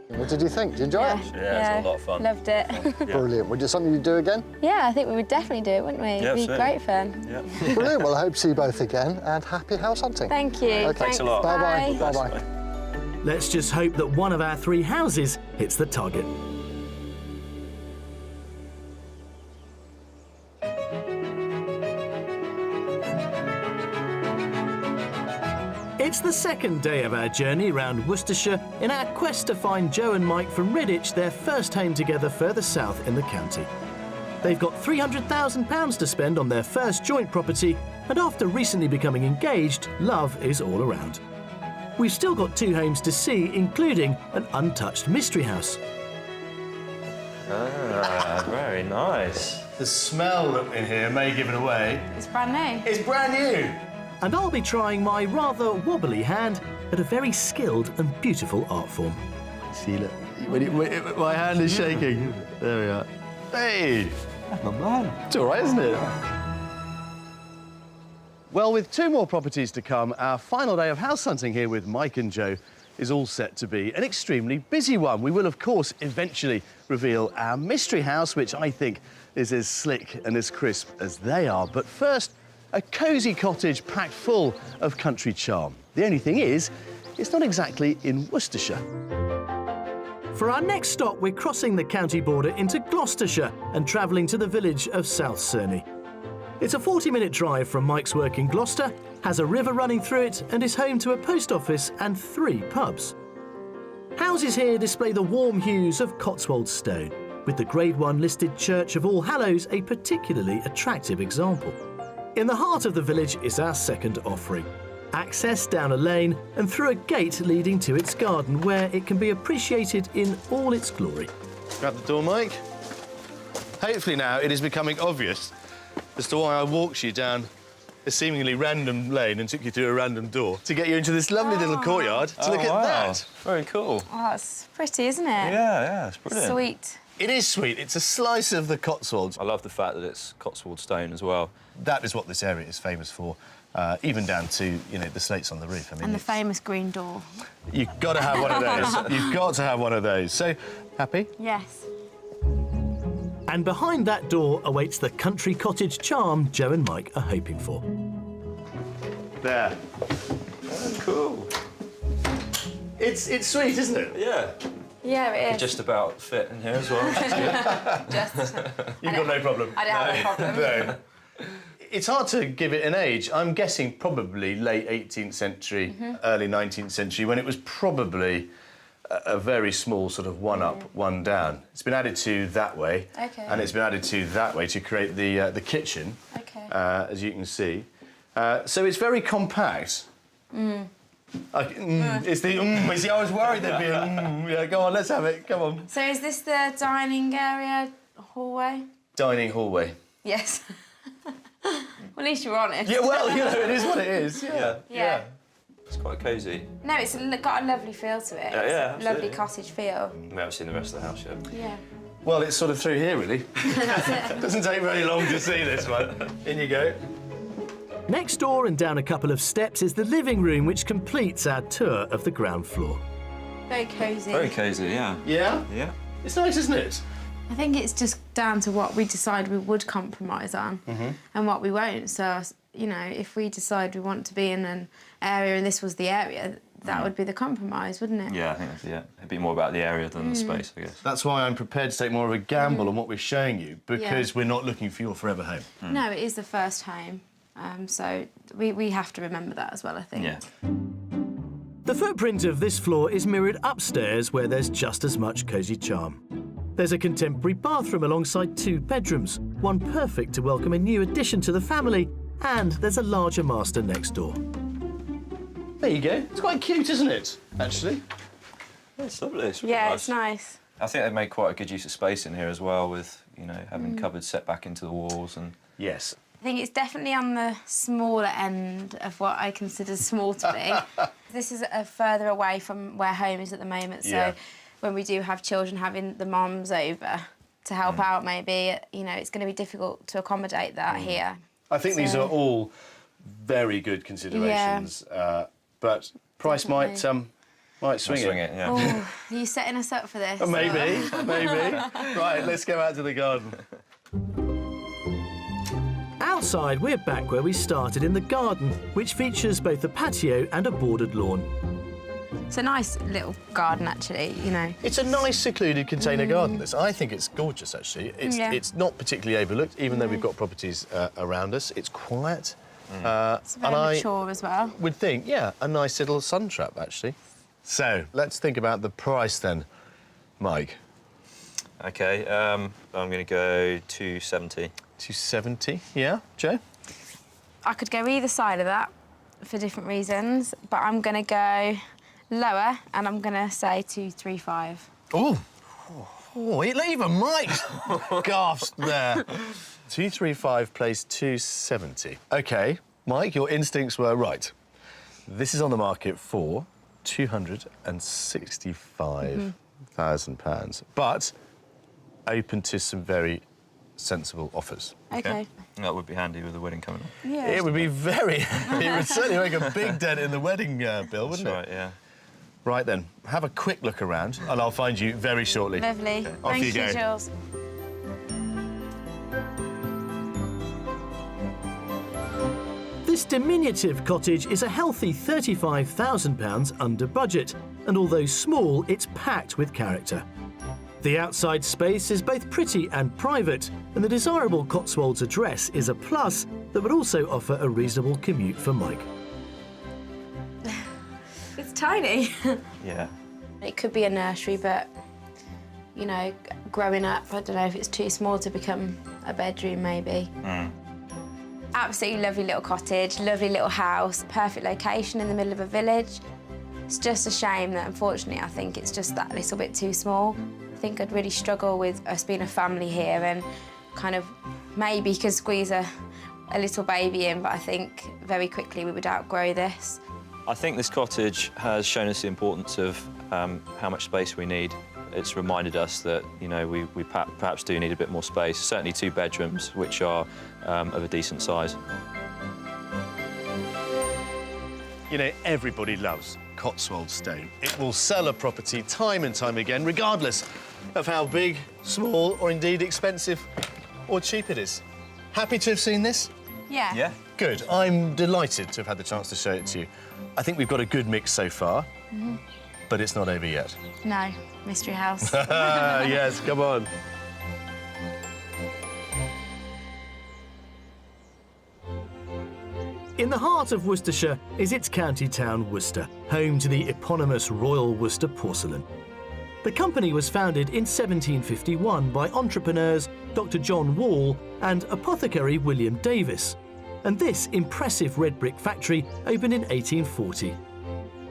What did you think? Did you enjoy it? Yeah, it's a lot of fun. Loved it. Brilliant. Would it something you'd do again? Yeah, I think we would definitely do it, wouldn't we? Yeah, It'd be great fun. Yeah. Brilliant. Well, I hope to see you both again and happy house hunting. Thank you. Okay. Thanks a lot. Bye-bye. Bye. Bye-bye. Let's just hope that one of our 3 houses hits the target. It's the second day of our journey around Worcestershire in our quest to find Joe and Mike from Redditch their first home together further south in the county. They've got £300,000 to spend on their first joint property, and after recently becoming engaged, love is all around. We've still got 2 homes to see, including an untouched mystery house. Ah, very nice. The smell in here may give it away. It's brand new. It's brand new. And I'll be trying my rather wobbly hand at a very skilled and beautiful art form. See, look, my hand is shaking. There we are. Hey! Not bad. It's all right, isn't it? Well, with 2 more properties to come, our final day of house hunting here with Mike and Joe is all set to be an extremely busy one. We will, of course, eventually reveal our mystery house, which I think is as slick and as crisp as they are. But first, a cosy cottage packed full of country charm. The only thing is, it's not exactly in Worcestershire. For our next stop, we're crossing the county border into Gloucestershire and travelling to the village of South Cerney. It's a 40-minute drive from Mike's work in Gloucester, has a river running through it, and is home to a post office and 3 pubs. Houses here display the warm hues of Cotswold stone, with the Grade 1 listed Church of All Hallows a particularly attractive example. In the heart of the village is our second offering. Access down a lane and through a gate leading to its garden, where it can be appreciated in all its glory. Grab the door, Mike. Hopefully now it is becoming obvious as to why I walked you down a seemingly random lane and took you through a random door to get you into this lovely little courtyard to look at that. Very cool. Oh, that's pretty, isn't it? Yeah, it's brilliant. Sweet. It is sweet. It's a slice of the Cotswolds. I love the fact that it's Cotswold stone as well. That is what this area is famous for, even down to, you know, the slates on the roof. I mean, And the famous green door. you've got to have one of those. You've got to have one of those. So, happy? Yes. And behind that door awaits the country cottage charm Joe and Mike are hoping for. There. Oh, cool. It's sweet, isn't it? Yeah. Yeah, it is. Just about fit in here as well. Just. You've got no problem. I don't have a problem. No. It's hard to give it an age. I'm guessing probably late 18th century, early 19th century, when it was probably a very small sort of one up, one down. It's been added to that way, and it's been added to that way to create the kitchen, as you can see. So it's very compact. It's the you see, I was worried there'd be a yeah, go on, let's have it, come on. So is this the dining area, hallway? Dining hallway. Yes. Well, at least you're honest. Yeah, well, you know, it is what it is. Yeah. It's quite cosy. No, it's got a lovely feel to it. Yeah, It's a lovely cottage feel. We haven't seen the rest of the house yet. Yeah. Well, it's sort of through here, really. That's it. Doesn't take very long to see this one. In you go. Next door and down a couple of steps is the living room, which completes our tour of the ground floor. Very cosy. Very cosy, yeah. Yeah? Yeah. It's nice, isn't it? I think it's just down to what we decide we would compromise on and what we won't. So, you know, if we decide we want to be in an area and this was the area, that would be the compromise, wouldn't it? Yeah, I think it'd be more about the area than the space, I guess. That's why I'm prepared to take more of a gamble on what we're showing you, because we're not looking for your forever home. No, it is the first home. So we have to remember that as well, I think. Yeah. The footprint of this floor is mirrored upstairs, where there's just as much cosy charm. There's a contemporary bathroom alongside 2 bedrooms, one perfect to welcome a new addition to the family, and there's a larger master next door. There you go. It's quite cute, isn't it, actually? It's lovely. It's really Yeah, nice. it's nice. I think they've made quite a good use of space in here as well, with, you know, having cupboards set back into the walls and... Yes. I think it's definitely on the smaller end of what I consider small to be. This is further away from where home is at the moment, so when we do have children having the moms over to help out, maybe, you know, it's going to be difficult to accommodate that here. I think these are all very good considerations, but price might swing it. Yeah. Oh, are you setting us up for this? Maybe, maybe. Right, let's go out to the garden. Outside, we're back where we started in the garden, which features both a patio and a bordered lawn. It's a nice little garden, actually, you know. It's a nice, secluded container garden, this. I think it's gorgeous, actually. It's not particularly overlooked, even though we've got properties around us. It's quiet. It's very mature as well. Would think, yeah, a nice little sun trap, actually. So, let's think about the price, then, Mike. OK, I'm going to go 270. 270, yeah. Joe? I could go either side of that for different reasons, but I'm going to go lower, and I'm going to say 235. Oh, even Mike gasped there. 235 plays 270. OK, Mike, your instincts were right. This is on the market for £265,000, but open to some very sensible offers. OK. That would be handy with the wedding coming up. Yeah. It would be very handy. It would certainly make a big dent in the wedding bill, wouldn't That's it? right, yeah. Right then, have a quick look around and I'll find you very shortly. Lovely. Okay. Off Thank you go. Jules. This diminutive cottage is a healthy £35,000 under budget, and although small, it's packed with character. The outside space is both pretty and private, and the desirable Cotswolds address is a plus that would also offer a reasonable commute for Mike. It's tiny. Yeah. It could be a nursery, but, you know, growing up, I don't know if it's too small to become a bedroom, maybe. Absolutely lovely little cottage, lovely little house, perfect location in the middle of a village. It's just a shame that, unfortunately, I think it's just that little bit too small. I think I'd really struggle with us being a family here and kind of maybe could squeeze a little baby in, but I think very quickly we would outgrow this. I think this cottage has shown us the importance of how much space we need. It's reminded us that, you know, we perhaps do need a bit more space, certainly 2 bedrooms, which are of a decent size. You know, everybody loves Cotswold stone. It will sell a property time and time again, regardless of how big, small, or indeed expensive or cheap it is. Happy to have seen this? Yeah. Yeah? Good. I'm delighted to have had the chance to show it to you. I think we've got a good mix so far, but it's not over yet. No, mystery house. Yes, come on. In the heart of Worcestershire is its county town, Worcester, home to the eponymous Royal Worcester porcelain. The company was founded in 1751 by entrepreneurs Dr. John Wall and apothecary William Davis, and this impressive red brick factory opened in 1840.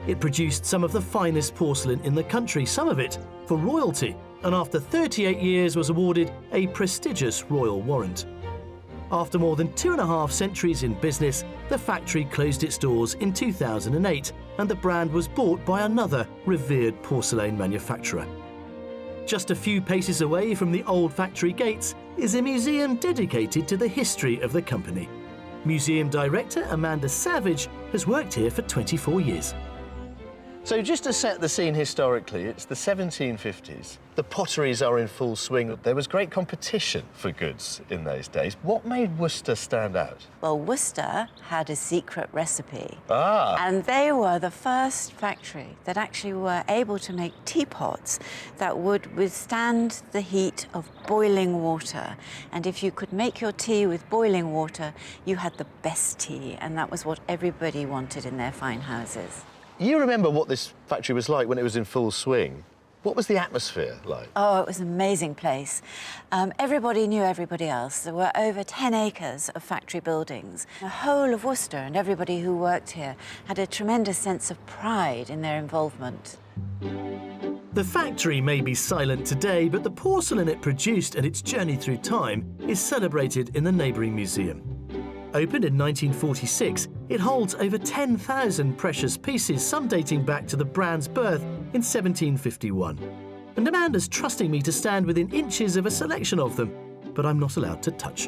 It produced some of the finest porcelain in the country, some of it for royalty, and after 38 years was awarded a prestigious royal warrant. After more than 2.5 centuries in business, the factory closed its doors in 2008 and the brand was bought by another revered porcelain manufacturer. Just a few paces away from the old factory gates is a museum dedicated to the history of the company. Museum director Amanda Savage has worked here for 24 years. So just to set the scene historically, it's the 1750s. The potteries are in full swing. There was great competition for goods in those days. What made Worcester stand out? Well, Worcester had a secret recipe. Ah. And they were the first factory that actually were able to make teapots that would withstand the heat of boiling water. And if you could make your tea with boiling water, you had the best tea. And that was what everybody wanted in their fine houses. You remember what this factory was like when it was in full swing. What was the atmosphere like? Oh, it was an amazing place. Everybody knew everybody else. There were over 10 acres of factory buildings. The whole of Worcester and everybody who worked here had a tremendous sense of pride in their involvement. The factory may be silent today, but the porcelain it produced and its journey through time is celebrated in the neighbouring museum. Opened in 1946, it holds over 10,000 precious pieces, some dating back to the brand's birth in 1751. And Amanda's trusting me to stand within inches of a selection of them, but I'm not allowed to touch.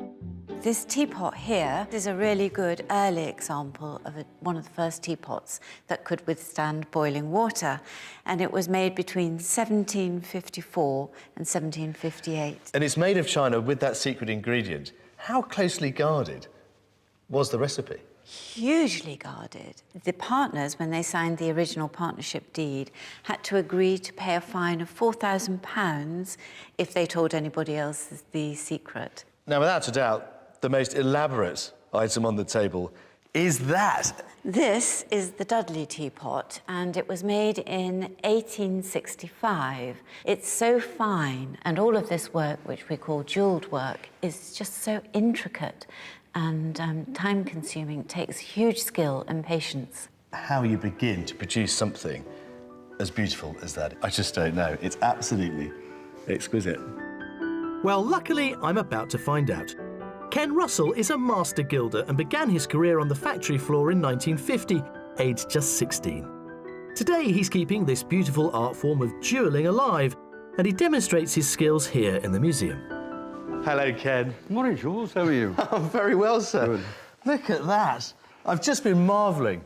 This teapot here is a really good early example of one of the first teapots that could withstand boiling water. And it was made between 1754 and 1758. And it's made of china with that secret ingredient. How closely guarded was the recipe? Hugely guarded. The partners, when they signed the original partnership deed, had to agree to pay a fine of £4,000 if they told anybody else the secret. Now, without a doubt, the most elaborate item on the table is that. This is the Dudley teapot, and it was made in 1865. It's so fine, and all of this work, which we call jewelled work, is just so intricate and time-consuming. It takes huge skill and patience. How you begin to produce something as beautiful as that, I just don't know. It's absolutely exquisite. Well, luckily, I'm about to find out. Ken Russell is a master gilder and began his career on the factory floor in 1950, aged just 16. Today, he's keeping this beautiful art form of jewelling alive, and he demonstrates his skills here in the museum. Hello, Ken. Morning, Jules. How are you? I'm very well, sir. Good. Look at that. I've just been marvelling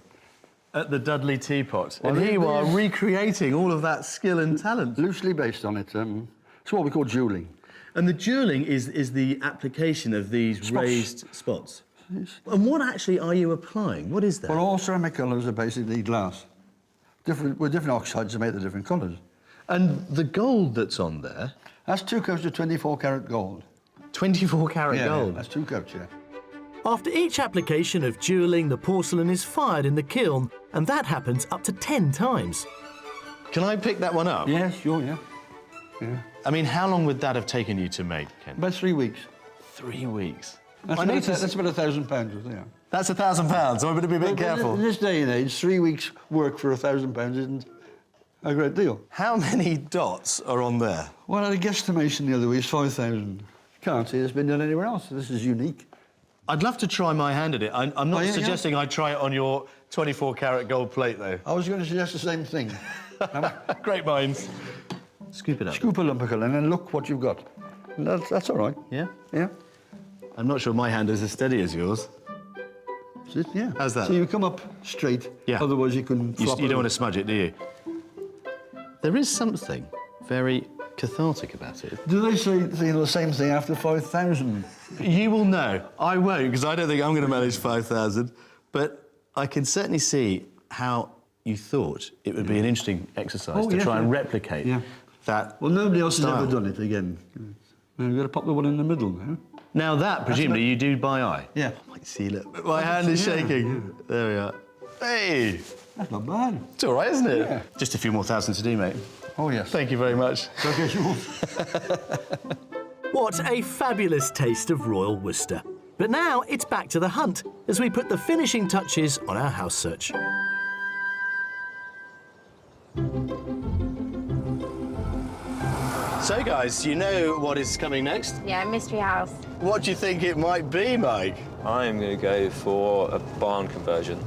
at the Dudley teapot, and here you are recreating all of that skill and talent. Loosely based on it. It's what we call jewelling. And the jewelling is the application of these Spots. raised spots. Yes. And what actually are you applying? What is that? Well, all ceramic colours are basically glass. With different oxides to make the different colours. And the gold that's on there? That's 2 coats of 24-carat gold. 24-carat gold? Yeah, that's 2 coats, yeah. After each application of jewelling, the porcelain is fired in the kiln, and that happens up to 10 times. Can I pick that one up? Yeah, sure, yeah. Yeah. I mean, how long would that have taken you to make, Ken? About 3 weeks. 3 weeks? That's about £1,000, yeah. That's £1,000, so I better be a bit careful. In this day and age, 3 weeks' work for £1,000 isn't a great deal. How many dots are on there? Well, I had a guesstimation the other week, 5,000. Can't say it's been done anywhere else. This is unique. I'd love to try my hand at it. I'm not suggesting I try it on your 24-carat gold plate, though. I was going to suggest the same thing. Great minds. Scoop it up. Scoop a lump of colour and then look what you've got. That's all right. Yeah? Yeah. I'm not sure my hand is as steady as yours. Yeah. How's that? So you come up straight. Yeah. Otherwise you can flop You it don't over. want to smudge it, do you? There is something very cathartic about it. Do they say the same thing after 5,000? You will know. I won't, because I don't think I'm going to manage 5,000. But I can certainly see how you thought it would be an interesting exercise to try and replicate that. Well, nobody else style. has ever done it again. Now you've got to pop the one in the middle now. Now that, presumably, you do by eye. Yeah. See, look, my hand is shaking. There we are. Hey! That's not bad. It's all right, isn't it? Yeah. Just a few more thousand to do, mate. Oh, yes. Thank you very much. Okay, sure. What a fabulous taste of Royal Worcester. But now it's back to the hunt as we put the finishing touches on our house search. So, guys, you know what is coming next? Yeah, mystery house. What do you think it might be, Mike? I'm going to go for a barn conversion.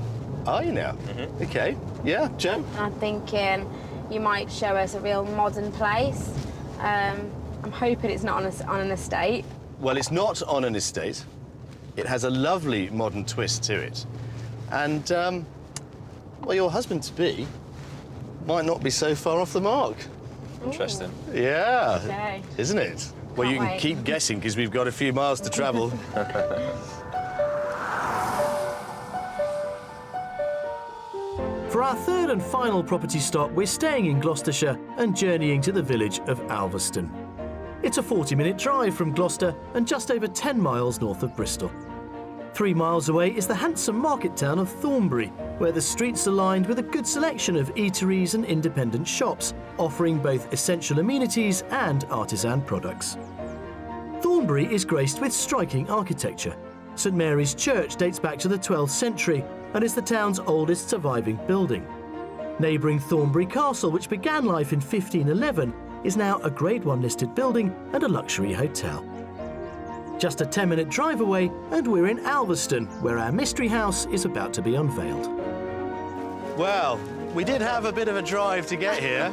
Are you now? OK. Yeah, Joe? I'm thinking you might show us a real modern place. I'm hoping it's not on an estate. Well, it's not on an estate. It has a lovely modern twist to it. And, well, your husband-to-be might not be so far off the mark. Interesting. Yeah. Okay. Isn't it? Well, you can wait. keep guessing, because we've got a few miles to travel. For our third and final property stop, we're staying in Gloucestershire and journeying to the village of Alveston. It's a 40-minute drive from Gloucester and just over 10 miles north of Bristol. 3 miles away is the handsome market town of Thornbury, where the streets are lined with a good selection of eateries and independent shops, offering both essential amenities and artisan products. Thornbury is graced with striking architecture. St Mary's Church dates back to the 12th century and is the town's oldest surviving building. Neighbouring Thornbury Castle, which began life in 1511, is now a Grade 1 listed building and a luxury hotel. Just a 10-minute drive away and we're in Alveston, where our mystery house is about to be unveiled. Well, we did have a bit of a drive to get here.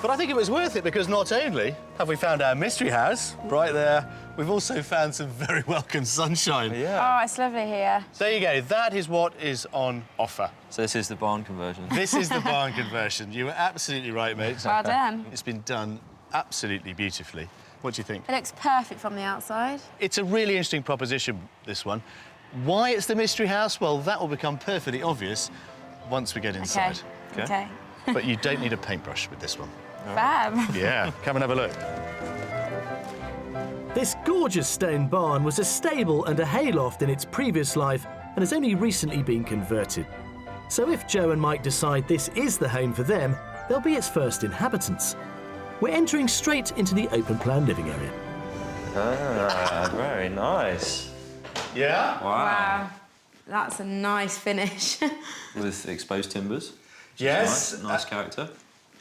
But I think it was worth it, because not only have we found our mystery house right there, we've also found some very welcome sunshine. Oh, it's lovely here. There you go. That is what is on offer. So this is the barn conversion. This is the barn conversion. You were absolutely right, mate. Well done. It's been done absolutely beautifully. What do you think? It looks perfect from the outside. It's a really interesting proposition, this one. Why it's the mystery house? Well, that will become perfectly obvious once we get inside. Okay. But you don't need a paintbrush with this one. Fab. Yeah, come and have a look. This gorgeous stone barn was a stable and a hayloft in its previous life and has only recently been converted. So if Joe and Mike decide this is the home for them, they'll be its first inhabitants. We're entering straight into the open-plan living area. Ah, very nice. Yeah? Wow. That's a nice finish. With exposed timbers. Yes. Nice character.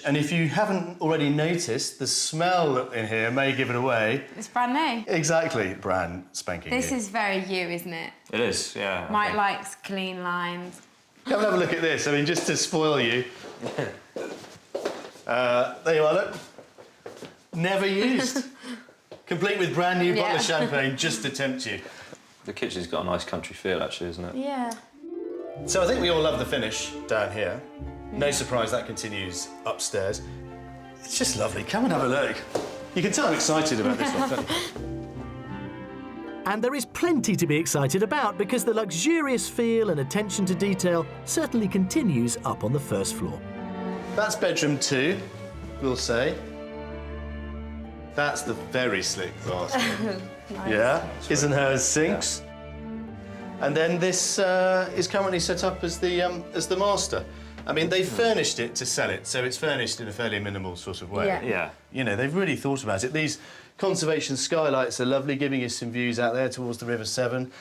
And if you haven't already noticed, the smell in here may give it away. It's brand new. Exactly, brand spanking This new. is very you, isn't it? It is, yeah. Mike likes clean lines. Come and have a look at this. I mean, just to spoil you. There you are, look. Never used. Complete with brand new bottle of champagne just to tempt you. The kitchen's got a nice country feel, actually, isn't it? Yeah. So I think we all love the finish down here. No surprise that continues upstairs. It's just lovely. Come and have a look. You can tell I'm excited about this one, can't you? And there is plenty to be excited about, because the luxurious feel and attention to detail certainly continues up on the first floor. That's bedroom 2, we'll say. That's the very slick bathroom. Nice. Yeah, isn't hers sinks? And then this is currently set up as the master. I mean, they furnished it to sell it, so it's furnished in a fairly minimal sort of way. Yeah. You know, they've really thought about it. These conservation skylights are lovely, giving you some views out there towards the River Severn.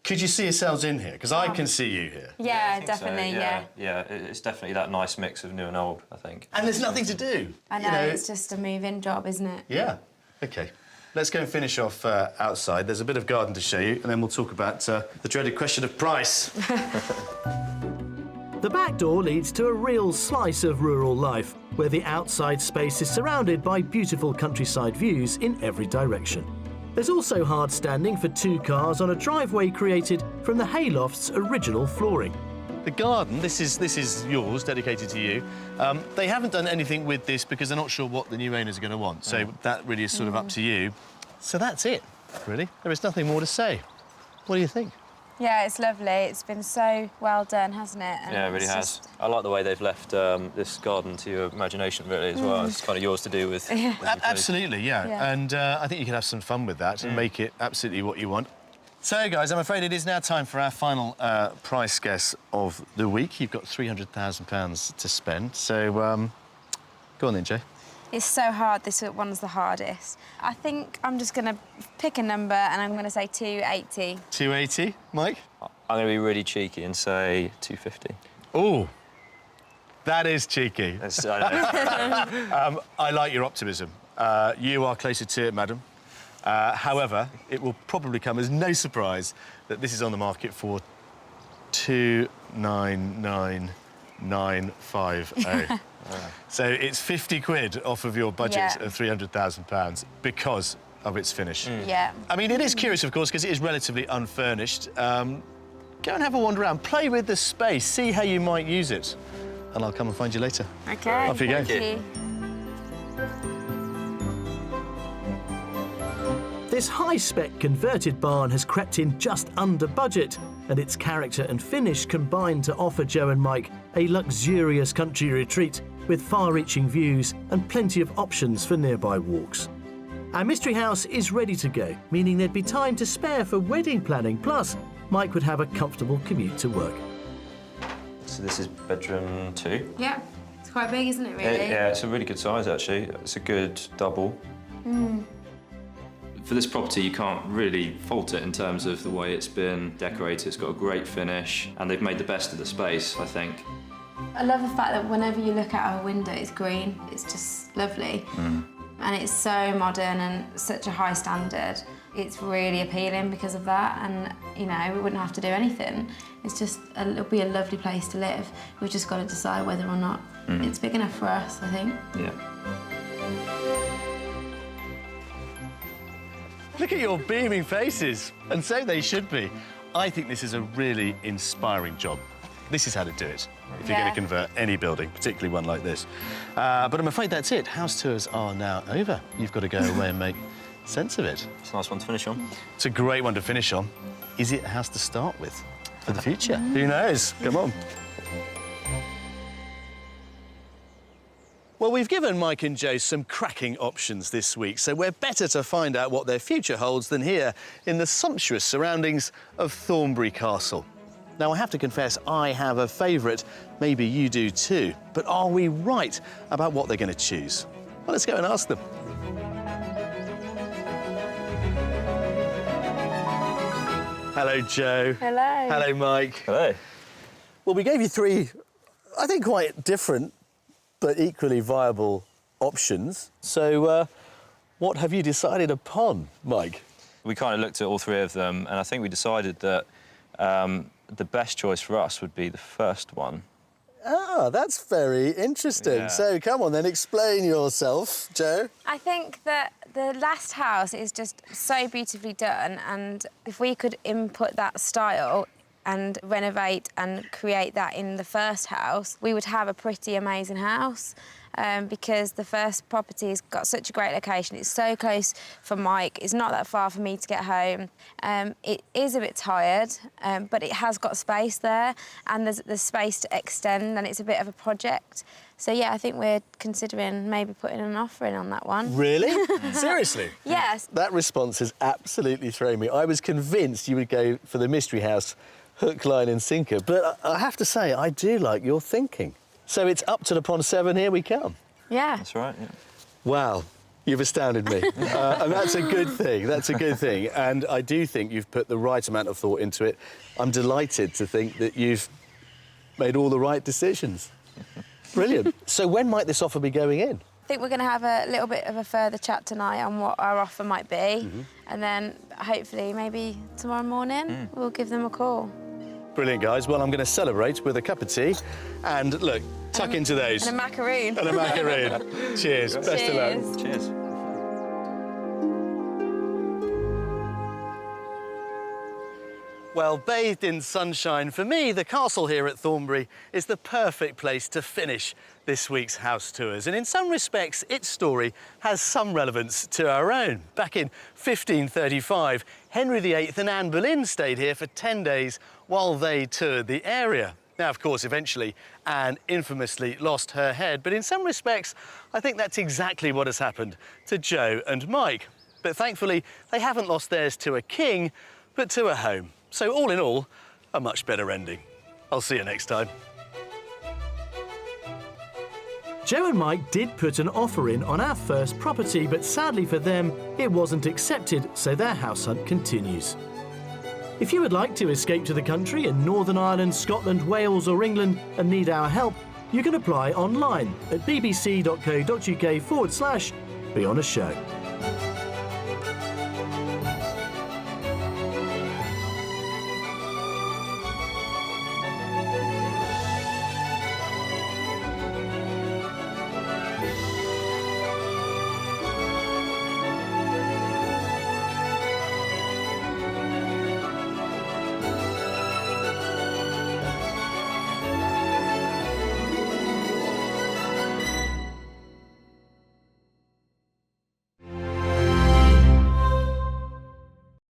Could you see yourselves in here? Because I can see you here. Yeah, definitely, so. Yeah, it's definitely that nice mix of new and old, I think. And there's nothing to do. I know, it's just a move-in job, isn't it? Yeah. OK. Let's go and finish off outside. There's a bit of garden to show you, and then we'll talk about the dreaded question of price. The back door leads to a real slice of rural life, where the outside space is surrounded by beautiful countryside views in every direction. There's also hard standing for 2 cars on a driveway created from the hayloft's original flooring. The garden, this is yours, dedicated to you. They haven't done anything with this because they're not sure what the new owners are going to want, so that really is sort of up to you. So that's it, really. There is nothing more to say. What do you think? Yeah, it's lovely. It's been so well done, hasn't it? And yeah, it really has. I like the way they've left this garden to your imagination, really, as well. It's kind of yours to do with... Absolutely, yeah. And I think you can have some fun with that and make it absolutely what you want. So, guys, I'm afraid it is now time for our final price guess of the week. You've got £300,000 to spend, so go on then, Jay. It's so hard. This one's the hardest. I think I'm just going to pick a number and I'm going to say 280. 280, Mike? I'm going to be really cheeky and say 250. Oh, that is cheeky. I know. I like your optimism. You are closer to it, madam. However, it will probably come as no surprise that this is on the market for 299,950. So it's 50 quid off of your budget of £300,000 because of its finish. Yeah. I mean, it is curious, of course, because it is relatively unfurnished. Go and have a wander around, play with the space, see how you might use it, and I'll come and find you later. OK. Off you go. Thank you. This high-spec converted barn has crept in just under budget, and its character and finish combine to offer Joe and Mike a luxurious country retreat with far-reaching views and plenty of options for nearby walks. Our mystery house is ready to go, meaning there'd be time to spare for wedding planning, plus Mike would have a comfortable commute to work. So this is bedroom 2. Yeah, it's quite big, isn't it, really? Yeah, it's a really good size, actually. It's a good double. For this property, you can't really fault it in terms of the way it's been decorated. It's got a great finish, and they've made the best of the space, I think. I love the fact that whenever you look out our window, it's green. It's just lovely. And it's so modern and such a high standard. It's really appealing because of that, and, you know, we wouldn't have to do anything. It's just, it'll be a lovely place to live. We've just got to decide whether or not it's big enough for us, I think. Yeah. Look at your beaming faces, and so they should be. I think this is a really inspiring job. This is how to do it if you're going to convert any building, particularly one like this. But I'm afraid that's it. House tours are now over. You've got to go away and make sense of it. It's a nice one to finish on. It's a great one to finish on. Is it a house to start with for the future? Who knows? Come on. Well, we've given Mike and Joe some cracking options this week, so we're better to find out what their future holds than here in the sumptuous surroundings of Thornbury Castle. Now, I have to confess, I have a favourite. Maybe you do too. But are we right about what they're going to choose? Well, let's go and ask them. Hello, Joe. Hello. Hello, Mike. Hello. Well, we gave you 3, I think, quite different but equally viable options. So, what have you decided upon, Mike? We kind of looked at all 3 of them, and I think we decided that the best choice for us would be the first one. Ah, that's very interesting. Yeah. So, come on then, explain yourself, Joe. I think that the last house is just so beautifully done, and if we could input that style and renovate and create that in the first house, we would have a pretty amazing house. because the first property's got such a great location. It's so close for Mike. It's not that far for me to get home. It is a bit tired, but it has got space there, and there's space to extend, and it's a bit of a project. So, yeah, I think we're considering maybe putting an offer in on that one. Really? Seriously? Yes. That response has absolutely thrown me. I was convinced you would go for the mystery house, hook, line and sinker, but I have to say, I do like your thinking. So it's up to the pond 7, here we come. Yeah. That's right, yeah. Wow, you've astounded me. And that's a good thing, that's a good thing. And I do think you've put the right amount of thought into it. I'm delighted to think that you've made all the right decisions. Brilliant. So when might this offer be going in? I think we're going to have a little bit of a further chat tonight on what our offer might be, and then hopefully maybe tomorrow morning we'll give them a call. Brilliant, guys. Well, I'm going to celebrate with a cup of tea. And look, tuck into those. And a macaroon. And a macaroon. Cheers. Best of luck. Cheers. Well, bathed in sunshine, for me, the castle here at Thornbury is the perfect place to finish this week's house tours. And in some respects, its story has some relevance to our own. Back in 1535, Henry VIII and Anne Boleyn stayed here for 10 days while they toured the area. Now, of course, eventually, Anne infamously lost her head, but in some respects, I think that's exactly what has happened to Joe and Mike. But thankfully, they haven't lost theirs to a king, but to a home. So all in all, a much better ending. I'll see you next time. Joe and Mike did put an offer in on our first property, but sadly for them, it wasn't accepted, so their house hunt continues. If you would like to escape to the country in Northern Ireland, Scotland, Wales or England and need our help, you can apply online at bbc.co.uk/Be On A Show.